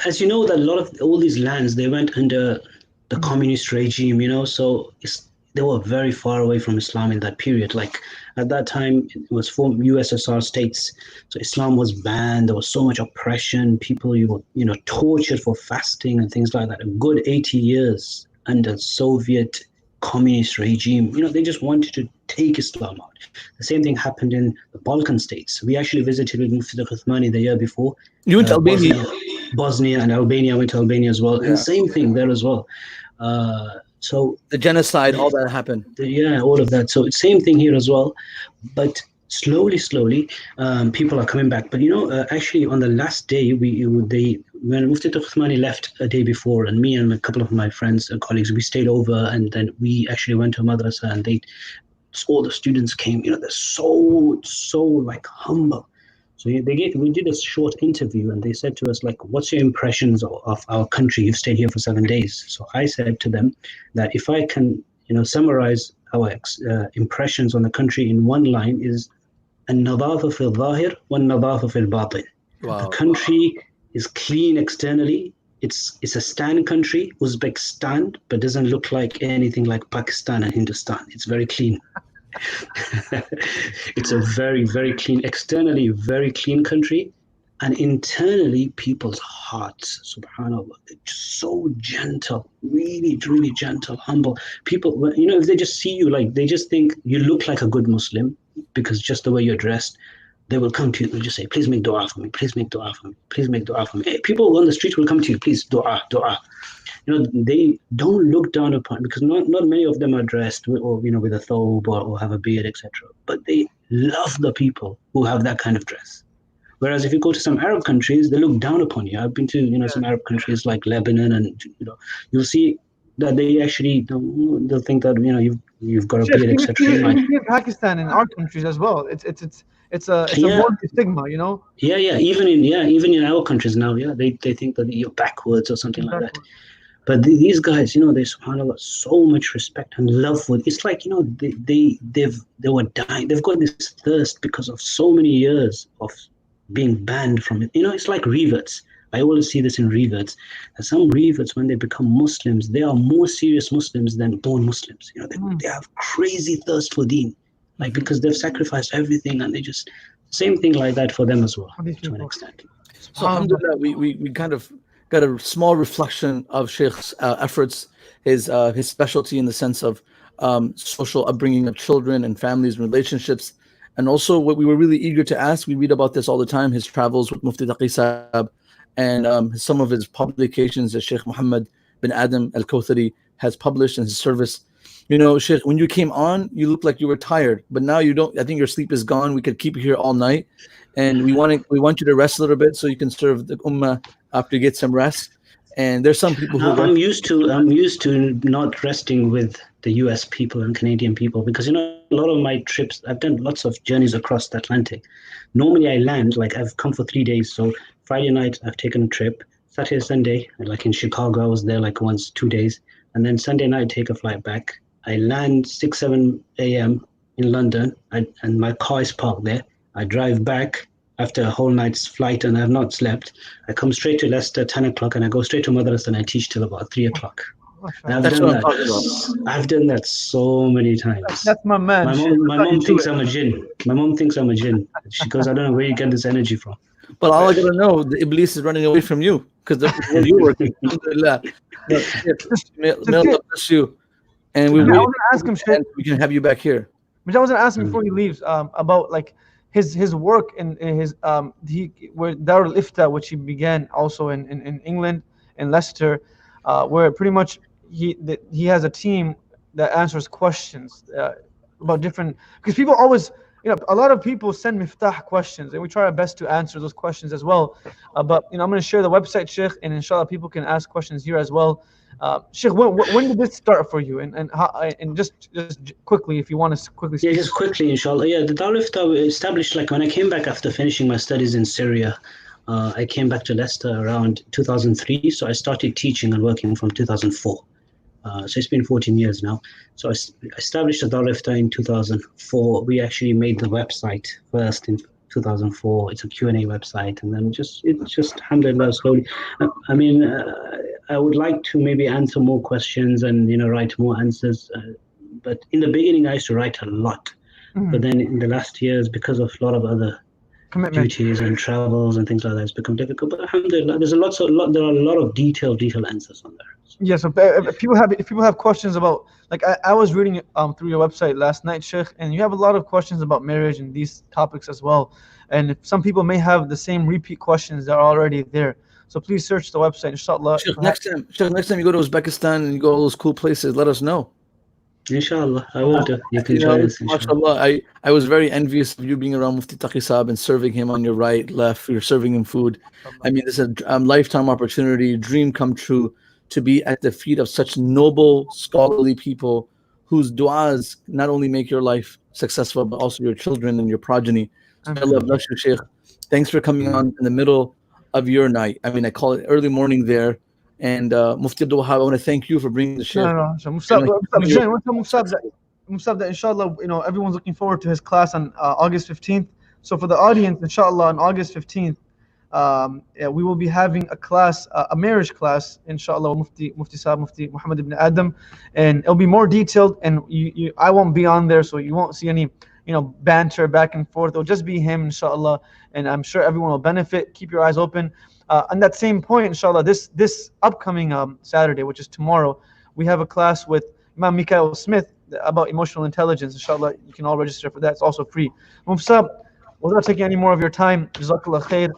As you know, that a lot of all these lands, they went under the communist regime, so they were very far away from Islam in that period. Like at that time, it was from USSR states, so Islam was banned. There was so much oppression. People, tortured for fasting and things like that. A good 80 years under Soviet communist regime. They just wanted to take Islam out. The same thing happened in the Balkan states. We actually visited with Mufti Taqi the year before. You went to Albania? Bosnia and Albania. I went to Albania as well. Yeah. And same thing there as well. So the genocide, all that happened. All of that. So same thing here as well. But slowly, people are coming back. But actually on the last day, when Mufti Taqi left a day before, and me and a couple of my friends and colleagues, we stayed over, and then we actually went to a madrasa, and all the students came. They're so humble. So we did a short interview, and they said to us, like, what's your impressions of our country? You've stayed here for 7 days. So I said to them that if I can, summarize our impressions on the country in one line is النظافة في الظاهر والنظافة في الباطن. The country is clean externally. It's a stan country, Uzbekistan, but doesn't look like anything like Pakistan and Hindustan. It's very clean. It's a very, very clean, externally very clean country, and internally people's hearts, subhanallah, they're just so gentle, really, really gentle, humble. People, if they just see you, like, they just think you look like a good Muslim because just the way you're dressed, they will come to you and just say, please make dua for me, please make dua for me, please make dua for me. Hey, people on the street will come to you, please, dua, dua. They don't look down upon, because not many of them are dressed or with a thobe or have a beard, etc. But they love the people who have that kind of dress. Whereas if you go to some Arab countries, they look down upon you. I've been to some Arab countries like Lebanon, and you'll see that they actually they'll think that you've got a beard, etc. Even in Pakistan and our countries as well, it's a more stigma, Yeah, even in our countries now, they think that you're backwards or something like that. But these guys, they, subhanAllah, so much respect and love for it. It's like, they were dying. They've got this thirst because of so many years of being banned from it. It's like reverts. I always see this in reverts. Some reverts, when they become Muslims, they are more serious Muslims than born Muslims. They have crazy thirst for deen, like, because they've sacrificed everything, and they just, same thing like that for them as well, to an extent. So alhamdulillah, we kind of got a small reflection of Sheikh's efforts, his specialty in the sense of social upbringing of children and families and relationships. And also what we were really eager to ask, we read about this all the time, his travels with Mufti Adam and some of his publications that Sheikh Muhammad bin Adam Al-Kawthari has published in his service. Sheikh, when you came on, you looked like you were tired, but now you don't. I think your sleep is gone. We could keep you here all night, and we want you to rest a little bit so you can serve the ummah after you get some rest. And there's some people who I'm used to not resting with the US people and Canadian people, because a lot of my trips, I've done lots of journeys across the Atlantic. Normally I land, like, I've come for 3 days, so Friday night I've taken a trip, Saturday, Sunday, like in Chicago I was there like once 2 days, and then Sunday night take a flight back. I land 6-7 a.m. in London, and my car is parked there. I drive back after a whole night's flight, and I have not slept. I come straight to Leicester 10 o'clock, and I go straight to madrasa, and I teach till about 3 o'clock. I've done that so many times. That's my man. My mom thinks I'm a jinn. My mom thinks I'm a jinn. She goes, I don't know where you get this energy from. But all I gotta know, the Iblis is running away from you, because where you working. Alhamdulillah. May Allah bless you. And we want to ask him, we can have you back here. But I was going to ask him before he leaves about, like, his work in his where Darul Ifta, which he began also in England, in Leicester, where pretty much he has a team that answers questions about different, because people always, a lot of people send Miftaah questions, and we try our best to answer those questions as well. But I'm going to share the website, Sheikh, and inshallah people can ask questions here as well. Sheikh, when did this start for you, and how, and just quickly, if you want to quickly speak. Yeah, just quickly, inshallah. The Darul Ifta established, like, when I came back after finishing my studies in Syria. I came back to Leicester around 2003, so I started teaching and working from 2004. So it's been 14 years now. So I established the Darul Ifta in 2004. We actually made the website first in 2004. It's a Q&A website, and then it's just alhamdulillah, slowly. I would like to maybe answer more questions and write more answers. But in the beginning, I used to write a lot. But then in the last years, because of a lot of other duties and travels and things like that, it's become difficult. But alhamdulillah, there are a lot of detailed answers on there. Yeah, so if people have questions about, like, I was reading through your website last night, Sheikh, and you have a lot of questions about marriage and these topics as well. And if some people may have the same repeat questions that are already there. So please search the website, inshallah. Sheikh, next time you go to Uzbekistan and you go to all those cool places, let us know. Inshallah, I will do. You can join us, inshallah. I was very envious of you being around Mufti Taqi Sahib and serving him on your right, left. You're serving him food. I mean, it's a lifetime opportunity, dream come true, to be at the feet of such noble, scholarly people whose du'as not only make your life successful, but also your children and your progeny. So may Allah bless you, Sheikh. Thanks for coming on in the middle of your night. I mean, I call it early morning there. And Mufti Abdul Wahab, I want to thank you for bringing the Sheikh. No, Mufti, inshallah, everyone's looking forward to his class on August 15th. So for the audience, inshallah, on August 15th, we will be having a class, a marriage class, inshallah, Mufti Muhammad ibn Adam, and it'll be more detailed. And I won't be on there, so you won't see any, banter back and forth. It'll just be him, inshallah, and I'm sure everyone will benefit. Keep your eyes open. On that same point, inshallah, this upcoming Saturday, which is tomorrow, we have a class with Imam Mikael Smith about emotional intelligence. Inshallah, you can all register for that. It's also free. Mufti, without taking any more of your time, Jazakallah khair.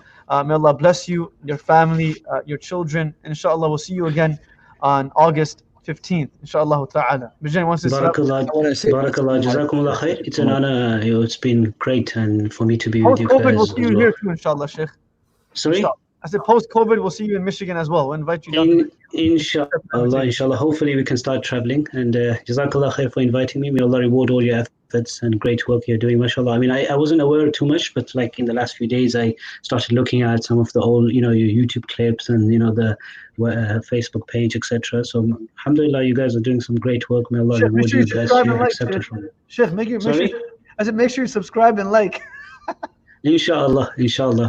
May Allah bless you, your family, your children, and inshallah we'll see you again on August 15th, inshallah ta'ala. Barakallah, Jazakumullah khair. It's an honor. It's been great, and for me to be with you guys. We'll see you here too, inshallah, Sheikh. Sorry? Inshallah. I said post-COVID, we'll see you in Michigan as well. We'll invite you down. Inshallah. Hopefully we can start traveling. And Jazakallah khair for inviting me. May Allah reward all your efforts and great work you're doing, mashallah. I mean, I wasn't aware too much, but like in the last few days, I started looking at some of the old, your YouTube clips and, the Facebook page, etc. So, alhamdulillah, you guys are doing some great work. May Allah reward you guys. Sheikh, make sure you subscribe and like. Inshallah.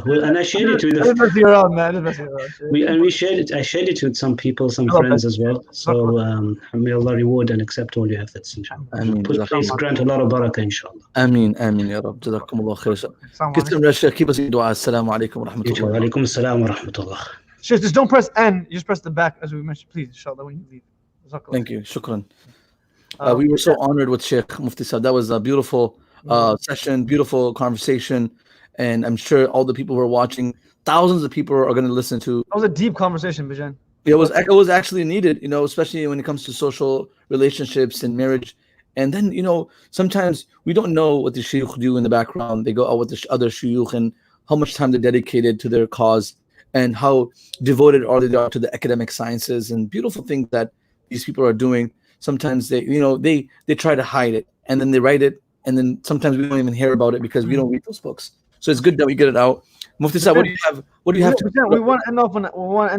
Well, and I shared it with I shared it with some people, some friends as well. So may Allah reward and accept all your efforts, inshallah. Please grant a lot of barakah, inshallah. Ameen, ya Rabb. Jazakumullah khair. Keep us in dua. Assalamu alaikum wa rahmatullah. Wa alaikum assalam wa rahmatullah. Sheikh, just don't press N, you just press the back as we mentioned, please, inshallah, when you leave. Thank you. Shukran. We were so honored with Sheikh Mufti Sahib. That was a beautiful session, beautiful conversation. And I'm sure all the people who are watching, thousands of people are going to listen to. That was a deep conversation, Bijan. It was actually needed, especially when it comes to social relationships and marriage. And then, sometimes we don't know what the shuyukh do in the background. They go out with the other shuyukh and how much time they're dedicated to their cause and how devoted they are to the academic sciences and beautiful things that these people are doing. Sometimes they try to hide it and then they write it. And then sometimes we don't even hear about it because we don't read those books. So it's good that we get it out. Mufti Sahib, what do you have to? We want to end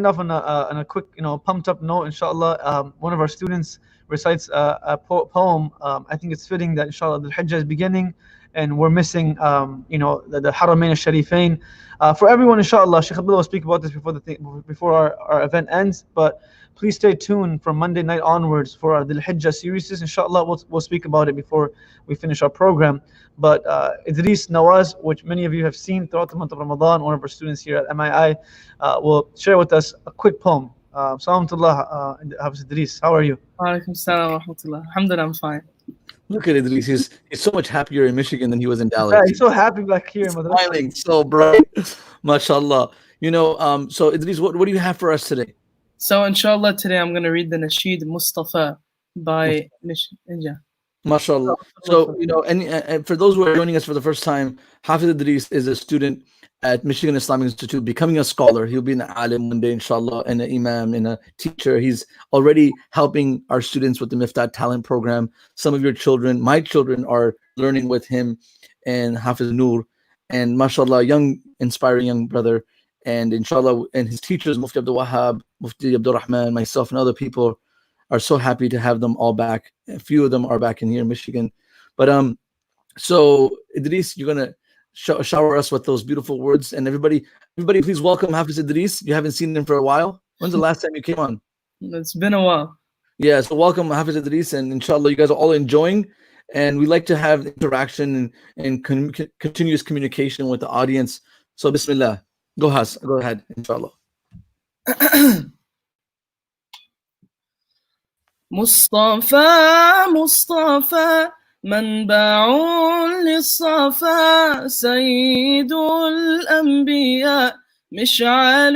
off on a quick, pumped up note. Inshallah, one of our students recites a poem. I think it's fitting that inshallah the Hajj is beginning, and we're missing, the Haramain al-Sharifain. For everyone, inshallah, Sheikh Abdullah will speak about this before our event ends. But please stay tuned from Monday night onwards for our Dhul Hijjah series. Inshallah, we'll speak about it before we finish our program. But Idris Nawaz, which many of you have seen throughout the month of Ramadan, one of our students here at MII, will share with us a quick poem. Salamatullah, Hafiz Idris, how are you? Walaikum salam wa rahmatullah. Alhamdulillah, I'm fine. Look at Idris, he's so much happier in Michigan than he was in Dallas. Yeah, he's so happy back here. Smiling, so bright. MashaAllah. So Idris, what do you have for us today? So inshallah, today I'm going to read the Nasheed Mustafa by Inja. MashaAllah. So, and for those who are joining us for the first time, Hafiz Idris is a student at Michigan Islamic Institute, becoming a scholar. He'll be an alim one day, inshallah, and an imam and a teacher. He's already helping our students with the Miftaah talent program. Some of your children, my children, are learning with him and Hafiz Noor. And mashallah, inspiring young brother. And inshallah, and his teachers, Mufti Abdul Wahab, Mufti Abdul Rahman, myself, and other people are so happy to have them all back. A few of them are back in here in Michigan. But so Idris, you're gonna shower us with those beautiful words. And everybody, please welcome Hafiz Idris. You haven't seen him for a while. When's the last time you came on? It's been a while. Yeah, so welcome Hafiz Idris, and inshallah, you guys are all enjoying. And we like to have interaction and continuous communication with the audience. So Bismillah. Go ahead, inshallah. مصطفى منبع للصفا سيد الأنبياء مشعل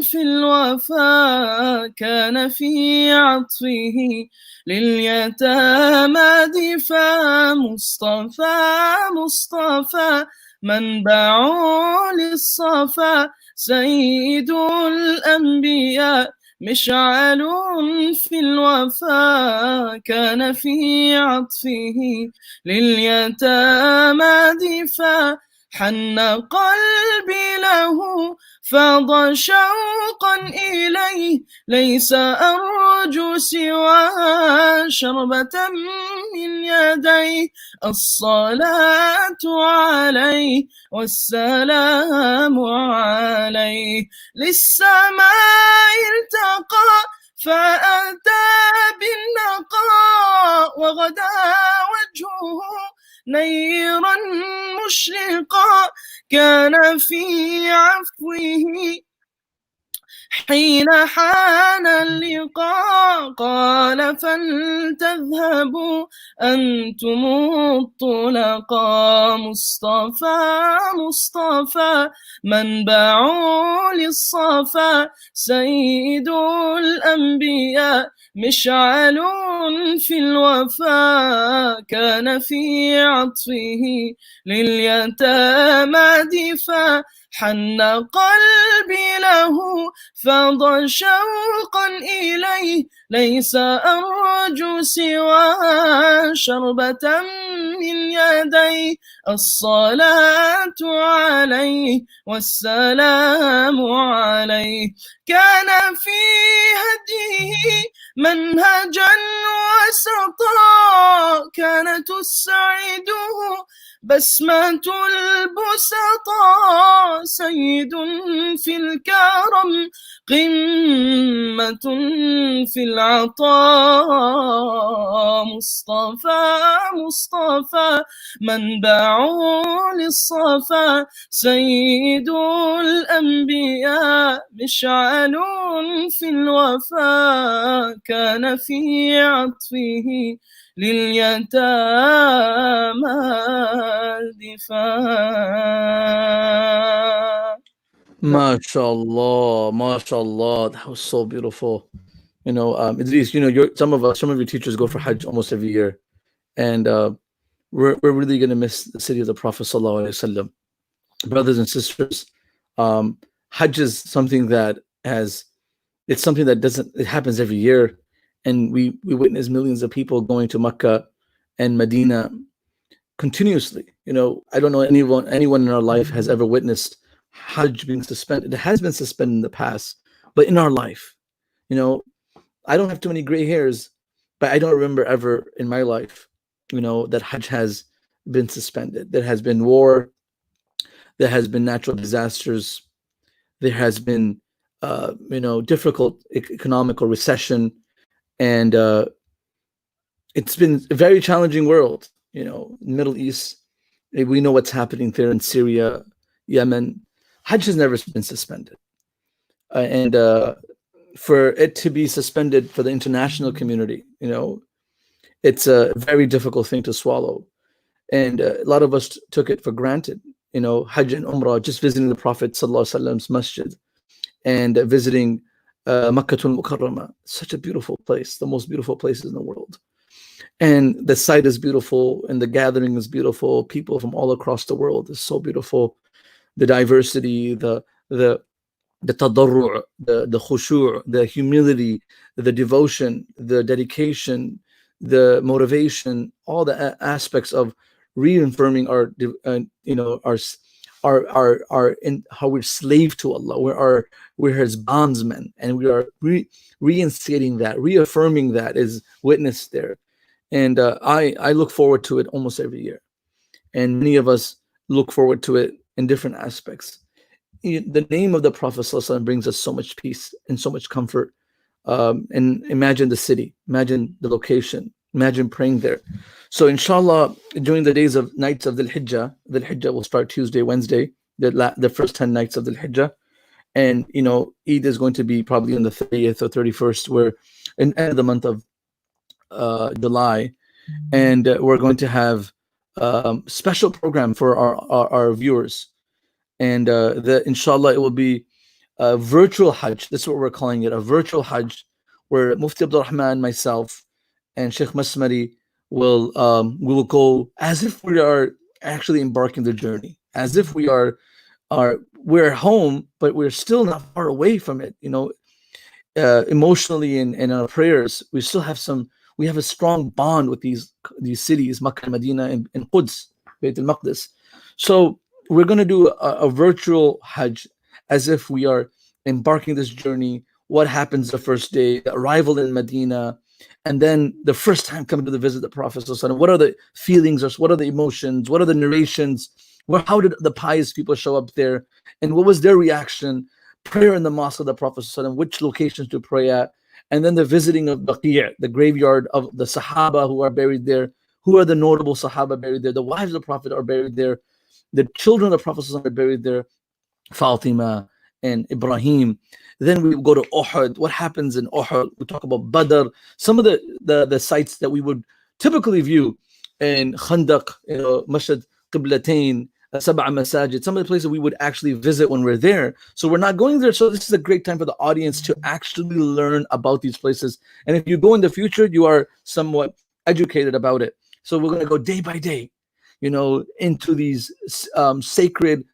في الوفا كان في عطفه لليتامى دفا مصطفى منبع للصفا سيد الأنبياء مشعل في الوفا كان في عطفه لليتامى دفا حن قلبي له فاض شوقا إليه ليس أرجو سوى شربة من يديه الصلاة عليه والسلام عليه للسماء ارتقى فأتى بالنقاء وغدا وجهه نيرا مشرقا كان في عفوه حين حان اللقاء قال فلتذهبوا أنتم الطلقاء مصطفى منبع للصفا سيد الأنبياء مشعل في الوفا كان في عطفه لليتامى دفا حن قلبي له فاض شوقا إليه ليس أرجو سوى شربة من يديه الصلاة عليه والسلام عليه كان في هديه منهجا وسطا كانت تسعده بسمة البسطاء سيد في الكرم قمة في العطاء مصطفى منبع للصفا سيد الأنبياء مشعل في الوفا كان في عطفه لليتامى دفاع. MashaAllah, MashaAllah. That was so beautiful. Idris, some of your teachers go for Hajj almost every year, and we're really gonna miss the city of the Prophet Sallallahu Alaihi Wasallam. Brothers and sisters, Hajj is something that it happens every year, and we witness millions of people going to Mecca and Medina continuously. I don't know anyone in our life has ever witnessed Hajj being suspended. It has been suspended in the past, but in our life, I don't have too many gray hairs, but I don't remember ever in my life, that Hajj has been suspended. There has been war, there has been natural disasters, there has been, difficult economical recession, and it's been a very challenging world. Middle East, we know what's happening there in Syria, Yemen. Hajj has never been suspended, and for it to be suspended for the international community, it's a very difficult thing to swallow, and a lot of us took it for granted. Hajj and Umrah, just visiting the Prophet Sallallahu Alaihi Wasallam's masjid and visiting Makkatul Mukarramah, such a beautiful place, the most beautiful places in the world. And the site is beautiful, and the gathering is beautiful. People from all across the world is so beautiful. The diversity, the tadarru', the khushu', the humility, the devotion, the dedication, the motivation, all the aspects of reaffirming our in how we're slave to Allah. We're His bondsmen, and we are reinstating that, reaffirming that is witnessed there. And I look forward to it almost every year, and many of us look forward to it in different aspects. The name of the Prophet ﷺ brings us so much peace and so much comfort. And imagine the city, imagine the location, imagine praying there. So inshallah, during the nights of Dhul Hijjah will start Tuesday, Wednesday, the first 10 nights of Dhul Hijjah. And Eid is going to be probably on the 30th or 31st, where in end of the month of July, and we're going to have special program for our viewers, and inshallah it will be a virtual Hajj. That's what we're calling it, a virtual Hajj, where Mufti Abdul Rahman, myself, and Sheikh Masmari we will go as if we are actually embarking the journey, as if we're home, but we're still not far away from it. emotionally in our prayers, we still have we have a strong bond with these cities, Makkah, Medina, and Quds, Bayt al-Maqdis. So we're going to do a virtual Hajj as if we are embarking this journey. What happens the first day, the arrival in Medina, and then the first time coming to visit the Prophet. What are the feelings, or what are the emotions? What are the narrations? How did the pious people show up there? And what was their reaction? Prayer in the mosque of the Prophet, which locations to pray at? And then the visiting of Baqi', the graveyard of the Sahaba who are buried there. Who are the notable Sahaba buried there? The wives of the Prophet are buried there. The children of the Prophet are buried there. Fatima and Ibrahim. Then we go to Uhud. What happens in Uhud? We talk about Badr. Some of the sites that we would typically view in Khandaq, Mashhad, Qiblatain, Sab'a Masajid, some of the places we would actually visit when we're there. So we're not going there. So this is a great time for the audience to actually learn about these places. And if you go in the future, you are somewhat educated about it. So we're going to go day by day, into these sacred,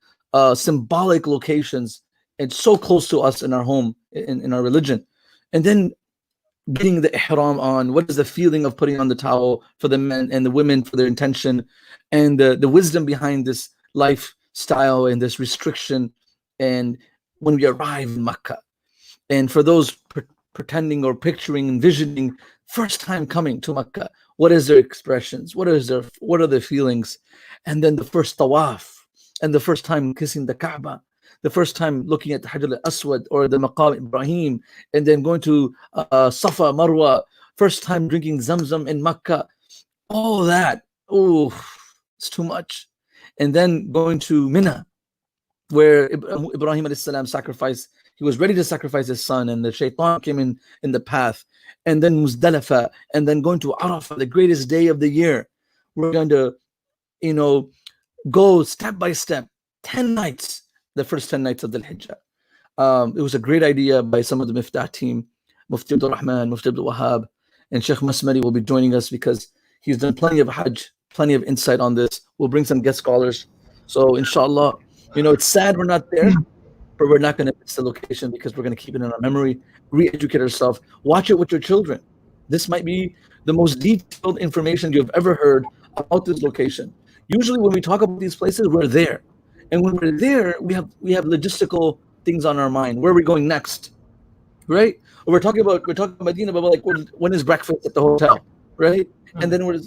symbolic locations. It's so close to us in our home, in our religion. And then getting the ihram on. What is the feeling of putting on the towel for the men and the women, for their intention, and the wisdom behind this lifestyle and this restriction. And when we arrive in Makkah, and for those pretending or picturing, envisioning first time coming to Makkah, what is their expressions? What are their feelings? And then the first tawaf, and the first time kissing the Kaaba, the first time looking at the Hajar al-Aswad or the Maqam Ibrahim, and then going to Safa, Marwa, first time drinking Zamzam in Makkah, all that, it's too much. And then going to Mina, where Ibrahim alayhi salam sacrificed, he was ready to sacrifice his son, and the shaitan came in the path. And then Muzdalifah, and then going to Arafah, the greatest day of the year. We're going to, go step by step, 10 nights, the first 10 nights of the Hijjah. It was a great idea by some of the Miftaah team, Mufti Abdul Rahman, Mufti Abdul Wahab, and Sheikh Masmari will be joining us because he's done plenty of Hajj, plenty of insight on this. We'll bring some guest scholars. So inshallah, it's sad we're not there, but we're not going to miss the location because we're going to keep it in our memory, re-educate ourselves, watch it with your children. This might be the most detailed information you've ever heard about this location. Usually when we talk about these places, we're there. And when we're there, we have logistical things on our mind. Where are we going next? Right? Or we're talking about Medina, but like when is breakfast at the hotel? Right? And then don't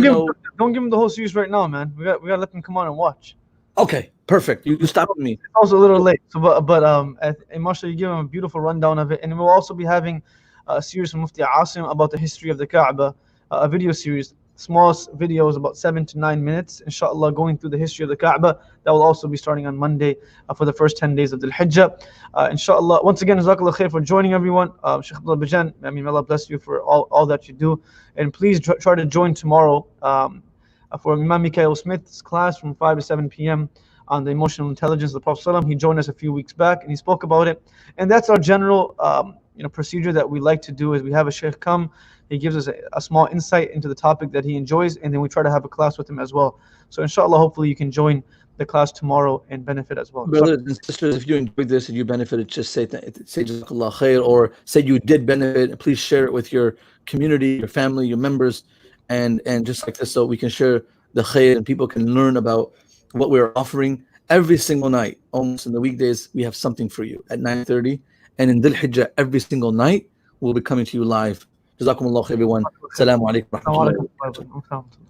give them the whole series right now, man. We gotta let them come on and watch. Okay, perfect. You stopped me. It's also a little late. So and Masha, you give them a beautiful rundown of it. And we'll also be having a series from Mufti Asim about the history of the Kaaba, a video series. Small videos, about 7 to 9 minutes, inshallah, going through the history of the Kaaba. That will also be starting on Monday for the first 10 days of the Hijjah. Inshallah, once again, Jazakallah khair for joining everyone. Sheikh Abdullah Bajan, may Allah bless you for all that you do. And please try to join tomorrow for Imam Mikhail Smith's class from 5 to 7 p.m. on the emotional intelligence of the Prophet ﷺ. He joined us a few weeks back and he spoke about it. And that's our general procedure that we like to do, is we have a sheikh come. He gives us a small insight into the topic that he enjoys, and then we try to have a class with him as well. So inshallah, hopefully you can join the class tomorrow and benefit as well. Brothers and sisters, if you enjoyed this and you benefited, just say Jazakallah khair, or say you did benefit. Please share it with your community, your family, your members, and just like this, so we can share the khair and people can learn about what we're offering every single night. Almost in the weekdays, we have something for you at 9:30, and in Dhul Hijjah every single night we'll be coming to you live. Jazakumullah, everyone. Assalamu alaikum wa rahmatullahi wa barakatuh.